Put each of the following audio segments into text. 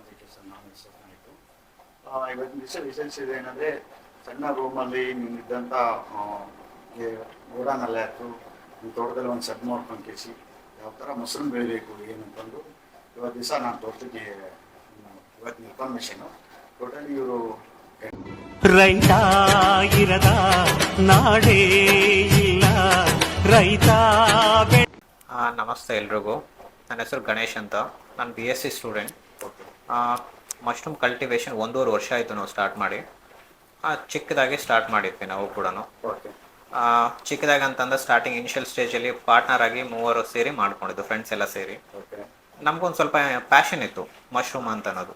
Education ನಾನು ಆಯಿತು. ಇವತ್ತಿನ ವಿಶೇಷ ಇದೇನೆಂದರೆ, ಸಣ್ಣ ರೂಮಲ್ಲಿ ನಿಮ್ಮಿದ್ದಂಥ ಗೋಡಾನಲ್ಲೇ ಆಯಿತು, ನಿಮ್ಮ ತೋಟದಲ್ಲಿ ಒಂದು ಸೆಟ್ ಮಾಡ್ಕೊಂಡು ಕೇಸಿ ಯಾವ ಥರ ಮೊಸರು ಬೆಳಿಬೇಕು ಏನಂತಂದು ಇವತ್ತು ದಿವಸ ನಾನು ತೋಟಕ್ಕೆ ಇವತ್ತಿನ ಇನ್ಫಾರ್ಮೇಷನು ಟೋಟಲಿ ಇವರು ರೈತ ಇರದ ನಾಡೇ ಇಲ್ಲ ರೈತ. ನಮಸ್ತೆ ಎಲ್ರಿಗೂ. ನನ್ನ ಹೆಸರು ಗಣೇಶ್ ಅಂತ. ನಾನು BSc ಸ್ಟೂಡೆಂಟ್. ಮಶ್ರೂಮ್ ಕಲ್ಟಿವೇಶನ್ 1.5 ವರ್ಷ ಆಯಿತು ನಾವು ಸ್ಟಾರ್ಟ್ ಮಾಡಿ. ಚಿಕ್ಕದಾಗಿ ಸ್ಟಾರ್ಟ್ ಮಾಡಿದ್ವಿ ನಾವು ಕೂಡ. ಚಿಕ್ಕದಾಗಿ ಅಂತಂದ್ರೆ ಸ್ಟಾರ್ಟಿಂಗ್ ಇನಿಷಿಯಲ್ ಸ್ಟೇಜಲ್ಲಿ ಪಾರ್ಟ್ನರ್ ಆಗಿ 3 ಸೇರಿ ಮಾಡ್ಕೊಂಡಿದ್ದು, ಫ್ರೆಂಡ್ಸ್ ಎಲ್ಲ ಸೇರಿ. ನಮಗೊಂದು ಸ್ವಲ್ಪ ಪ್ಯಾಷನ್ ಇತ್ತು ಮಶ್ರೂಮ್ ಅಂತ ಅನ್ನೋದು.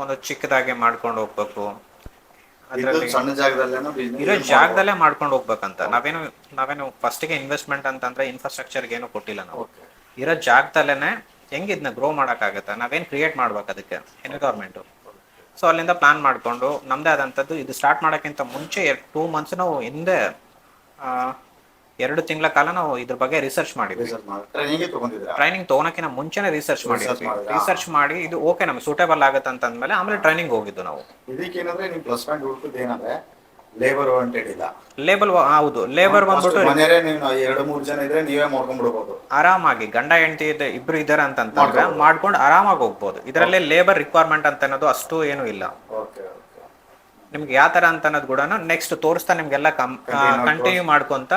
ಒಂದು ಚಿಕ್ಕದಾಗಿ ಮಾಡ್ಕೊಂಡು ಹೋಗ್ಬೇಕು, ಇರೋ ಜಾಗದಲ್ಲೇ ಮಾಡ್ಕೊಂಡು ಹೋಗ್ಬೇಕಂತ. ನಾವೇನು ಫಸ್ಟಿಗೆ ಇನ್ವೆಸ್ಟ್ಮೆಂಟ್ ಅಂತಂದ್ರೆ ಇನ್ಫ್ರಾಸ್ಟ್ರಕ್ಚರ್ಗೆ ಏನು ಕೊಟ್ಟಿಲ್ಲ ನಾವು. ಇರೋ ಜಾಗದಲ್ಲೇನೆ ಹೆಂಗೆ ಇದನ್ನ ಗ್ರೋ ಮಾಡೋಕ್ಕಾಗತ್ತೆ, ನಾವೇನು ಕ್ರಿಯೇಟ್ ಮಾಡ್ಬೇಕು ಅದಕ್ಕೆ ಎನ್ವಿರಾನ್ಮೆಂಟು. ಸೊ ಅಲ್ಲಿಂದ ಪ್ಲಾನ್ ಮಾಡಿಕೊಂಡು ನಮ್ಮದೇ ಆದಂಥದ್ದು ಇದು ಸ್ಟಾರ್ಟ್ ಮಾಡೋಕ್ಕಿಂತ ಮುಂಚೆ 2 ಮಂತ್ಸ್ ನಾವು ಹಿಂದೆ 2 ತಿಂಗಳ ಕಾಲ ನಾವು ಇದ್ರ ಬಗ್ಗೆ ರಿಸರ್ಚ್ ಮಾಡಿದ್ವಿ. ಟ್ರೈನಿಂಗ್ ತೊಗೊಳಕ್ಕಿಂತ ಮುಂಚೆನೆ ರಿಸರ್ಚ್ ಮಾಡಿದ್ವಿ. ರಿಸರ್ಚ್ ಮಾಡಿ ಇದು ಓಕೆ ನಮ್ಗೆ ಸೂಟೇಬಲ್ ಆಗುತ್ತೆ ಅಂತ ಅಂದಮೇಲೆ ಆಮೇಲೆ ಟ್ರೈನಿಂಗ್ ಹೋಗಿದ್ದು ನಾವು. ಇದಕ್ಕೇನಂದ್ರೆ ನೀವು ಪ್ಲಸ್ ಪಾಯಿಂಟ್ ಹುಡುಕುದು ಏನಂದ್ರೆ ಲೇಬರ್ ವಾಂಟೆಡ್ ಇಲ್ಲ. ಹೌದು, ಲೇಬರ್ ಬಂದ್ಬಿಟ್ಟು ಮನೆಯಲ್ಲೇ ನೀವು 2-3 ಜನ ಇದ್ರೆ ನೀವೇ ಮಾಡ್ಕೊಂಡ್ಬಿಡ್ಬೋದು ಆರಾಮಾಗಿ. ಗಂಡ ಹೆಂಡತಿ ಇಬ್ರು ಇದಾರೆ ಅಂತಂದ್ರೆ ಮಾಡ್ಕೊಂಡು ಆರಾಮಾಗಿ ಹೋಗ್ಬೋದು. ಇದರಲ್ಲಿ ಲೇಬರ್ ರಿಕ್ವೈರ್ಮೆಂಟ್ ಅಂತ ಅನ್ನೋದು ಅಷ್ಟು ಏನು ಇಲ್ಲ. ನಿಮ್ಗೆ ಯಾವ ತರ ಅಂತ ಅನ್ನೋದು ಕೂಡ ನೆಕ್ಸ್ಟ್ ತೋರಿಸ್ತಾ ನಿಮ್ಗೆಲ್ಲ ಕಂಟಿನ್ಯೂ ಮಾಡ್ಕೊಂತ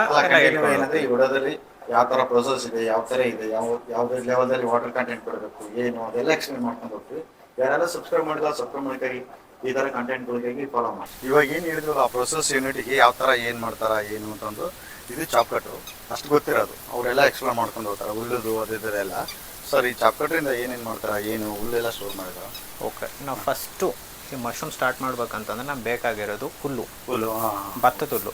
ಯಾವ ತರ ಪ್ರೊಸೆಸ್ ಇದೆ, ಯಾವ ತರ ಇದೆ, ಯಾವ್ದು ಲೆವೆಲ್ ವಾಟರ್ ಕಂಟೆಂಟ್ ಕೊಡಬೇಕು ಏನು ಅದೆಲ್ಲ ಎಕ್ಸ್ಪ್ಲೇನ್ ಮಾಡ್ಕೊಂಡು ಹೋಗ್ತೀವಿ. ಯಾರೆಲ್ಲ ಸಬ್ಸ್ಕ್ರೈಬ್ ಮಾಡಿಲ್ಲ ಸಬ್ಸ್ಕ್ರೈಬ್ ಮಾಡ್ತೀವಿ. ಈ ತರ ಕಂಟೆಂಟ್ಗಳಿಗೆ ಫಾಲೋ ಮಾಡಿ. ಇವಾಗ ಏನು ಹೇಳಿದ್ರು ಆ ಪ್ರೊಸೆಸ್ ಯೂನಿಟಿಗೆ ಯಾವ ತರ ಏನು ಮಾಡ್ತಾರ ಏನು ಅಂತಂದು ಇದು ಚಾಪ್ಕಟ್ಟು ಅಷ್ಟು ಗೊತ್ತಿರೋದು. ಅವರೆಲ್ಲ ಎಕ್ಸ್ಪ್ಲೇನ್ ಮಾಡ್ಕೊಂಡು ಹೋಗ್ತಾರೆ. ಹುಲ್ಲುದು ಅದಿದ್ದೆಲ್ಲ. ಸರ್, ಈ ಚಾಪ್ಕಟ್ರಿಂದ ಏನೇನು ಮಾಡ್ತಾರ, ಏನು ಹುಲ್ಲೆಲ್ಲ ಸ್ಟೋರ್ ಮಾಡಿದಾರ? ಓಕೆ, ನಾವು ಫಸ್ಟು ಈ ಮಶ್ರೂಮ್ ಸ್ಟಾರ್ಟ್ ಮಾಡ್ಬೇಕಂತಂದ್ರೆ ನಮ್ಗೆ ಬೇಕಾಗಿರೋದು ಹುಲ್ಲು, ಭತ್ತದ ಹುಲ್ಲು.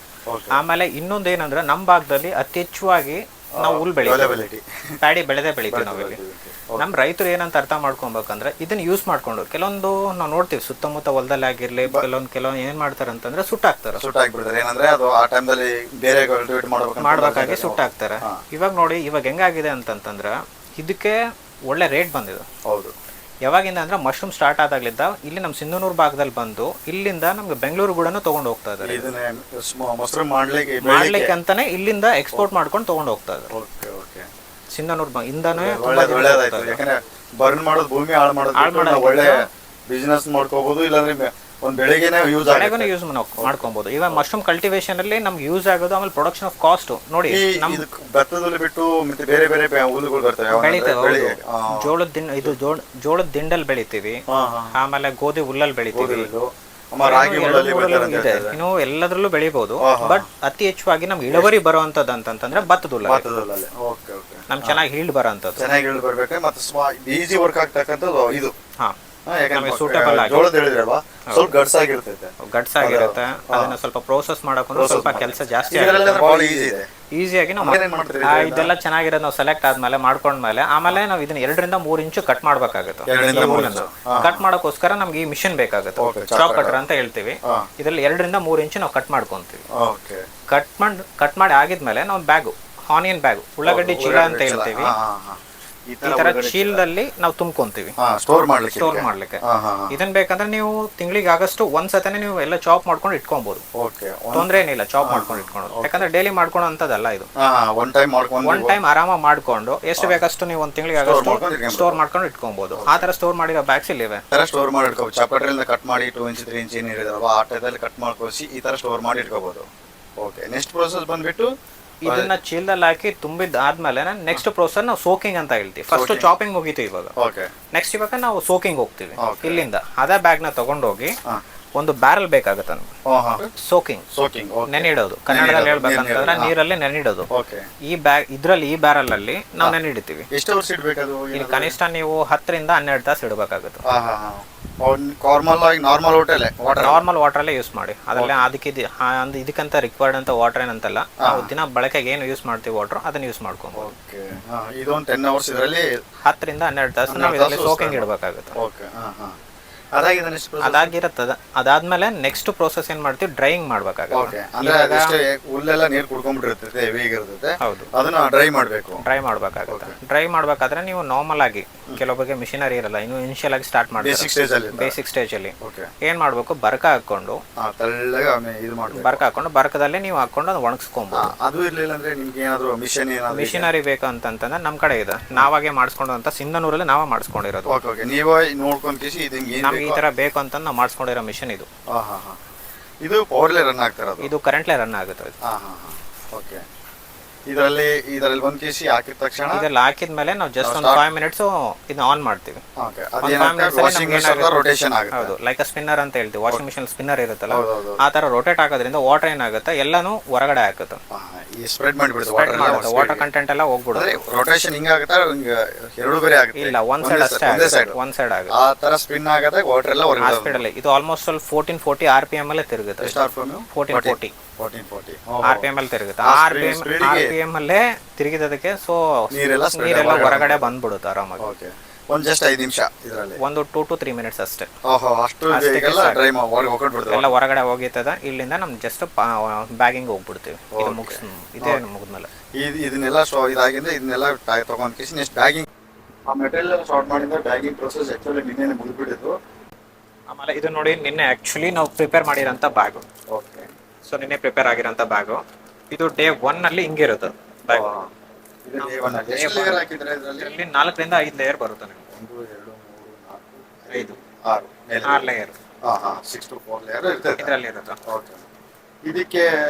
ಆಮೇಲೆ ಇನ್ನೊಂದು ಏನಂದ್ರೆ ನಮ್ಮ ಭಾಗದಲ್ಲಿ ಅತಿ ಹೆಚ್ಚಾಗಿ ನಾವು ಹುಲ್ಲು ಬೆಳಿತೀವಿ, ಪ್ಯಾಡಿ ಬೆಳೆದೇ ಬೆಳಿತೀವಿ ನಾವಿಲ್ಲಿ. ನಮ್ಮ ರೈತರು ಏನಂತ ಅರ್ಥ ಮಾಡ್ಕೊಬೇಕಂದ್ರೆ ಇದನ್ನ ಯೂಸ್ ಮಾಡ್ಕೊಂಡು ಕೆಲವೊಂದು ನಾವು ನೋಡ್ತೀವಿ ಸುತ್ತಮುತ್ತ ಹೊಲದಲ್ಲಿ ಆಗಿರ್ಲಿ ಕೆಲವೊಂದು ಏನ್ ಮಾಡ್ತಾರೆ ಅಂತಂದ್ರೆ ಸುಟ್ಟಾಕ್ಬಿಡ್ತಾರೆ. ಏನಂದ್ರೆ ಅದು ಆ ಟೈಮಲ್ಲಿ ಬೇರೆ ಮಾಡ್ಬೇಕಾಗಿ ಸುಟ್ಟಾಕ್ತಾರೆ. ಇವಾಗ ನೋಡಿ, ಇವಾಗ ಹೆಂಗಾಗಿದೆ ಅಂತಂತಂದ್ರೆ ಇದಕ್ಕೆ ಒಳ್ಳೆ ರೇಟ್ ಬಂದಿದೆ. ಹೌದು. ಯಾವಾಗಿಂದ ಅಂದ್ರೆ ಮಶ್ರೂಮ್ ಸ್ಟಾರ್ಟ್ ಆದಾಗ್ಲಿದ್ದ ಇಲ್ಲಿ ನಮ್ಮ ಸಿಂಧನೂರು ಭಾಗದಲ್ಲಿ ಬಂದು ಇಲ್ಲಿಂದ ನಮ್ಗೆ ಬೆಂಗಳೂರು ಕೂಡ ತಗೊಂಡು ಹೋಗ್ತಾ ಇದ್ದಾರೆ. ಮಾಡ್ಲಿಕ್ಕೆ ಅಂತಾನೆ ಇಲ್ಲಿಂದ ಎಕ್ಸ್ಪೋರ್ಟ್ ಮಾಡ್ಕೊಂಡು ತಗೊಂಡು ಹೋಗ್ತಾ ಇದ್ದಾರೆ. ಸಿಂಧನೂರು ಇಂದಾನೇ ಬರ್ನ್ ಮಾಡೋದು, ಭೂಮಿ ಹಾಳು ಮಾಡೋದು, ಒಳ್ಳೆ ಬಿಸಿನೆಸ್ ಮಾಡ್ಕೋಬಹುದು. ಇಲ್ಲಾಂದ್ರೆ ಒಂದು ಬೆಳೆಗೆನೇ ಯೂಸ್ ಮಾಡ್ಕೊಬಹುದು. ಇವಾಗ ಮಶ್ರೂಮ್ ಕಲ್ಟಿವೇಶನ್ ಅಲ್ಲಿ ನಮ್ಗೆ ಯೂಸ್ ಆಗೋದು. ಆಮೇಲೆ ಪ್ರೊಡಕ್ಷನ್ ಆಫ್ ಕಾಸ್ಟ್ ನೋಡಿ, ಭತ್ತದಲ್ಲಿ ಬಿಟ್ಟು ಮತ್ತೆ ಬೇರೆ ಬೇರೆ ಹುಲ್ಲುಗಳು ಬರ್ತವೆ. ಜೋಳದ ದಿಂಡಲ್ಲಿ ಬೆಳಿತೀವಿ, ಆಮೇಲೆ ಗೋಧಿ ಹುಲ್ಲಲ್ಲಿ ಬೆಳಿತೀವಿ, ಇನ್ನು ಎಲ್ಲದರಲ್ಲೂ ಬೆಳಿಬಹುದು. ಬಟ್ ಅತಿ ಹೆಚ್ಚಾಗಿ ನಮ್ಗೆ ಇಳುವರಿ ಬರುವಂತದ್ದು ಅಂತಂದ್ರೆ ಭತ್ತದ ಹುಲ್ಲ. ನಮ್ಗೆ ಚೆನ್ನಾಗಿ ಹೀಲ್ಡ್ ಬರೋಂಥದ್ದು, ಚೆನ್ನಾಗಿ ಹೀಲ್ಡ್ ಬರ್ಬೇಕು. ಮತ್ತೆ ಈಸಿ ವರ್ಕ್ ಆಗ್ತಕ್ಕಂಥದ್ದು ಇದು. ಸೂಟಬಲ್ ಸ್ವಲ್ಪ ಗಟ್ಸಾಗಿರುತ್ತೆ. ಅದನ್ನ ಸ್ವಲ್ಪ ಪ್ರೋಸೆಸ್ ಮಾಡಕೊಂಡು ಸ್ವಲ್ಪ ಕೆಲಸ ಜಾಸ್ತಿ ಈಸಿಯಾಗಿ ನಾವು ಇದೆಲ್ಲ ಚೆನ್ನಾಗಿರೋದು ನಾವು ಸೆಲೆಕ್ಟ್ ಆದ್ಮೇಲೆ ಮಾಡ್ಕೊಂಡ್ಮೇಲೆ ಆಮೇಲೆ ನಾವು ಇದನ್ನ 2 ರಿಂದ 3 ಇಂಚು ಕಟ್ ಮಾಡ್ಬೇಕಾಗುತ್ತೆ. ಕಟ್ ಮಾಡೋಕ್ಕೋಸ್ಕರ ನಮ್ಗೆ ಈ ಮಿಷನ್ ಬೇಕಾಗುತ್ತೆ, ಚಾಪ್ ಕಟರ್ ಅಂತ ಹೇಳ್ತೀವಿ. ಇದ್ರಲ್ಲಿ 2 ರಿಂದ 3 ಇಂಚು ನಾವು ಕಟ್ ಮಾಡ್ಕೊಂತೀವಿ. ಕಟ್ ಮಾಡಿ ಆಗಿದ್ಮೇಲೆ ನಾವು ಬ್ಯಾಗು, ಆನಿಯನ್ ಬ್ಯಾಗ್, ಉಳ್ಳಾಗಡ್ಡಿ ಚೀಲ ಅಂತ ಹೇಳ್ತೀವಿ. ಈ ತರ ಚೀಲದಲ್ಲಿ ನಾವು ತುಂಬ್ಕೊಂತೀವಿ ಸ್ಟೋರ್ ಮಾಡ್ಲಿಕ್ಕೆ. ಇದನ್ ಬೇಕಂದ್ರೆ ನೀವು ತಿಂಗಳಿಗೆ ಆಗಷ್ಟು ಒಂದ್ಸತನೇ ನೀವು ಎಲ್ಲ ಚಾಪ್ ಮಾಡ್ಕೊಂಡು ಇಟ್ಕೊಬಹುದು. ತೊಂದ್ರೆ ಏನಿಲ್ಲ ಚಾಪ್ ಮಾಡ್ಕೊಂಡು ಇಟ್ಕೊಂಡು. ಯಾಕಂದ್ರೆ ಡೈಲಿ ಮಾಡ್ಕೊಳ್ಳೋ ಅಂತದಲ್ಲ ಇದು. ಒನ್ ಟೈಮ್ ಆರಾಮಾಗಿ ಮಾಡ್ಕೊಂಡು ಎಷ್ಟು ಬೇಕಷ್ಟು ನೀವು ಒಂದ್ ತಿಂಗಳಿಗೆ ಆಗಷ್ಟು ಸ್ಟೋರ್ ಮಾಡ್ಕೊಂಡು ಇಟ್ಕೊಬಹುದು. ಆ ತರ ಸ್ಟೋರ್ ಮಾಡಿರೋ ಬ್ಯಾಗ್ಸ್ ಇಲ್ಲಿವೆ. ಸ್ಟೋರ್ ಮಾಡಿ ಇಟ್ಕೋಬಹುದು. ಚಪ್ಪಟೆಯಿಂದ ಕಟ್ ಮಾಡಿ 2 ಇಂಚ್ 3 ಇಂಚ್ ಏನಿರೋದಲ್ವ ಆ ಟೈಪಲ್ಲಿ ಕಟ್ ಮಾಡ್ಕೋಸಿ ಈ ತರ ಸ್ಟೋರ್ ಮಾಡಿ ಇಟ್ಕೋಬಹುದು. ಓಕೆ, ನೆಕ್ಸ್ಟ್ ಪ್ರೋಸೆಸ್ ಬಂದ್ಬಿಟ್ಟು ಇದನ್ನ ಚೀಲದಲ್ಲಿ ಹಾಕಿ ತುಂಬಿದ ಆದ್ಮೇಲೆ ನೆಕ್ಸ್ಟ್ ಪ್ರೋಸೆಸ್ ನಾವು ಸೋಕಿಂಗ್ ಅಂತ ಹೇಳ್ತೀವಿ. ಫಸ್ಟ್ ಚಾಪಿಂಗ್ ಮುಗೀತು. ಇವಾಗ ನೆಕ್ಸ್ಟ್ ಇವಾಗ ನಾವು ಸೋಕಿಂಗ್ ಹೋಗ್ತೀವಿ. ಇಲ್ಲಿಂದ ಅದೇ ಬ್ಯಾಗ್ ನ ತಗೊಂಡೋಗಿ ಒಂದು ಬ್ಯಾರಲ್ ಬೇಕಾಗುತ್ತೆ ನಮ್ಗೆ. ಸೋಕಿಂಗ್ ನೆನಿಡೋದು, ಕನ್ನಡದಲ್ಲಿ ಹೇಳ್ಬೇಕಂತಂದ್ರೆ ನೀರಲ್ಲಿ ನೆನಿಡೋದು. ಈ ಬ್ಯಾರಲ್ ಅಲ್ಲಿ ನಾವು ನೆನಿಡ್ತೀವಿ. ಎಷ್ಟು ವರ್ಷ ಇಡಬೇಕು? ಇಲ್ಲಿ ಕನಿಷ್ಠ ನೀವು 10 ರಿಂದ 12 ತಾಸು ಇಡಬೇಕಾಗುತ್ತೆ. ನಾರ್ಮಲ್ ವಾಟರ್ ಅಲ್ಲೇ ಯೂಸ್ ಮಾಡಿ. ಅದೆಲ್ಲ ಇದಕ್ಕಂತ ರಿಕ್ವೈರ್ಡ್ ಅಂತ ವಾಟರ್ ಏನಂತಲ್ಲ. ನಾವು ದಿನ ಬಳಕೆಗೆ ಏನು ಯೂಸ್ ಮಾಡ್ತೀವಿ ವಾಟರ್ ಅದನ್ನ ಯೂಸ್ ಮಾಡ್ಕೊಬಹುದು. 10 ರಿಂದ 12 ತಾಸು ನಾವು ಇದರಲ್ಲಿ ಸೋಕಿಂಗ್ ಇಡಬೇಕಾಗುತ್ತೆ. ಅದಾಗಿದೆ ನೆಕ್ಸ್ಟ್ ಪ್ರೋಸೆಸ್. ಅದಾಗಿರುತ್ತದೆ. ಅದಾದ್ಮೇಲೆ ನೆಕ್ಸ್ಟ್ ಪ್ರೋಸೆಸ್ ಏನ್ ಮಾಡ್ತೀವಿ, ಡ್ರೈಯಿಂಗ್ ಮಾಡ್ಬೇಕಾಗುತ್ತೆ. ಓಕೆ, ಅಂದ್ರೆ ಅದಷ್ಟೇ ಹುಲ್ಲೆಲ್ಲ ನೀರು ಕುಡ್ಕೊಂಡ್ಬಿಟ್ಟಿರ್ತೈತೆ, ಹೆವಿ ಆಗಿರ್ತೈತೆ. ಹೌದು, ಅದನ್ನ ಡ್ರೈ ಮಾಡಬೇಕು. ಡ್ರೈ ಮಾಡ್ಬೇಕಾಗುತ್ತೆ. ಡ್ರೈ ಮಾಡ್ಬೇಕಾದ್ರೆ ನೀವು ನಾರ್ಮಲ್ ಆಗಿ, ಕೆಲವೊಬ್ಬರಿಗೆ ಮಿಷಿನರಿ ಇರಲ್ಲ, ಇನ್ನು ಇನಿಷಿಯಲ್ ಆಗಿ ಸ್ಟಾರ್ಟ್ ಮಾಡ್ತಾರೆ ಬೇಸಿಕ್ ಸ್ಟೇಜ್ ಅಲ್ಲಿ. ಏನ್ ಮಾಡ್ಬೇಕು, ಬರ್ಕ ಹಾಕೊಂಡು ಬರ್ಕ ಹಾಕೊಂಡು ಬರ್ಕದಲ್ಲಿ ನೀವು ಹಾಕೊಂಡು ಅದು ಒಣಗಿಸ್ಕೊಂಬೋದು. ಅದು ಇರ್ಲಿಲ್ಲ ಅಂದ್ರೆ ನಿಮ್ಗೆ ಏನಾದ್ರು ಮಿಷಿನರಿ ಬೇಕು ಅಂತಂದ್ರೆ ನಮ್ ಕಡೆ ಇದೆ, ನಾವಾಗೆ ಮಾಡಿಸ್ಕೊಂಡು ಅಂತ ಸಿಂಧನೂರಲ್ಲಿ ನಾವೇ ಮಾಡಿಸ್ಕೊಂಡಿರೋದು. ನೀವೇ ನೋಡ್ಕೊಂಡ್ ನಮ್ಗೆ ಈ ತರ ಬೇಕು ಅಂತ ನಾವು ಮಾಡಿಸ್ಕೊಂಡಿರೋ ಮಿಷನ್ ಇದು. ಇದು ಪವರ್ಲೆ ರನ್ ಆಗ್ತಿರೋದು, ಇದು ಕರೆಂಟ್ಲೆ ರನ್ ಆಗುತ್ತೆ. ಓಕೆ, ಇದರಲ್ಲಿ ಒಂದ್ ಕೆಜಿ ಹಾಕಿದ ತಕ್ಷಣ ಇದೆಲ್ಲ ಹಾಕಿದ್ಮೇಲೆ ನಾವು ಜಸ್ಟ್ ಒಂದು 5 ಮಿನಿಟ್ಸ್ ಇದನ್ನ ಆನ್ ಮಾಡ್ತೀವಿ. ರೊಟೇಷನ್ ಆಗುತ್ತೆ. ಹೌದು, ಲೈಕ್ ಸ್ಪಿನ್ನರ್ ಅಂತ ಹೇಳ್ತೀವಿ. ವಾಷಿಂಗ್ ಮಿಷನ್ ಸ್ಪಿನ್ನರ್ ಇರುತ್ತಲ್ಲ, ಆ ತರ ರೊಟೇಟ್ ಆಗೋದ್ರಿಂದ ವಾಟರ್ ಏನಾಗುತ್ತೆ, ಎಲ್ಲಾನು ಹೊರಗಡೆ ಹಾಕುತ್ತೆ, ಸ್ಪ್ರೆಡ್ ಮಾಡಿಬಿಡುತ್ತೆ. ವಾಟರ್ ಕಂಟೆಂಟ್ ಎಲ್ಲ ಹೋಗ್ಬಿಡುತ್ತೆ. ರೊಟೇಷನ್ ಹಿಂಗಾಗುತ್ತೆ, ಎರಡು ಬೇರೆ ಆಗುತ್ತೆ. ಇಲ್ಲ, ಒಂದ್ ಸೈಡ್ ಅಷ್ಟೇ, ಒಂದ್ ಸೈಡ್ ಆಗುತ್ತೆ. ಆ ತರ ಸ್ಪಿನ್ ಆಗುತ್ತೆ, ವಾಟರ್ ಎಲ್ಲ ಹೊರಗಡೆ. ಸ್ಪೀಡ್ ಅಲ್ಲಿ ಇದು ಆಲ್ಮೋಸ್ಟ್ 1440 RPM ಅಲ್ಲೇ ತಿರುಗುತ್ತೆ. 1440 RPM ಅಲ್ಲಿ ತಿರುಗುತ್ತೆ. RPM ಅಲ್ಲೇ ತಿರುಗಿದಕ್ಕೆ ಸೊ ನೀರೆಲ್ಲ ಹೊರಗಡೆ ಬಂದ್ಬಿಡುತ್ತೆ ಆರಾಮಾಗಿ. ಒಂದ್ ಜಸ್ಟ್ 5 ನಿಮಿಷ, ಇದರಲ್ಲಿ ಒಂದು 2 to 3 ಮಿನಿಟ್ಸ್ ಅಷ್ಟೇ. ಎಲ್ಲ ಹೊರಗಡೆ ಹೋಗಿರ್ತದ. ಇಲ್ಲಿಂದ ನಮ್ ಜಸ್ಟ್ ಬ್ಯಾಗಿಂಗ್ ಹೋಗ್ಬಿಡ್ತೀವಿ. ಇದು ಇದೇ ಮುಗಿದ್ಮೇಲೆ ಇದನ್ನೆಲ್ಲ ಇದಾಗಿಂದ್ರೆ ಇದನ್ನೆಲ್ಲ ತಗೊಂಡ್ ಕೇಸಿ ನೆಕ್ಸ್ಟ್ ಬ್ಯಾಗಿಂಗ್, ಆ ಮೆಟೀರಿಯಲ್ ಶಾರ್ಟ್ ಮಾಡಿದ್ರೆ ಬ್ಯಾಗಿಂಗ್ ಪ್ರೊಸೆಸ್ ಆಕ್ಚುಲಿ ನಿನ್ನೆ ಮುಗಿದ್ಬಿಟ್ಟಿತ್ತು. ಆಮೇಲೆ ಇದು ನೋಡಿ, ನಿನ್ನೆ ಆಕ್ಚುಲಿ ನಾವು ಪ್ರಿಪೇರ್ ಮಾಡಿರೋಂಥ ಬ್ಯಾಗು. ಓಕೆ, ಸೊ ನಿನ್ನೆ ಪ್ರಿಪೇರ್ ಆಗಿರೋಂಥ ಬ್ಯಾಗು. ಇದು ಡೇ 1 ಅಲ್ಲಿ ಹಿಂಗಿರುತ್ತೆ ಬ್ಯಾಗ್. ಇದರಲ್ಲಿ 4 ರಿಂದ 5 ಲೇಯರ್ ಬರುತ್ತೆ. 1 2 3 4 5 6 ಲೇಯರ್. 6 to 4 ಲೇಯರ್ ಇದರಲ್ಲಿ ಇರುತ್ತೆ. ಓಕೆ,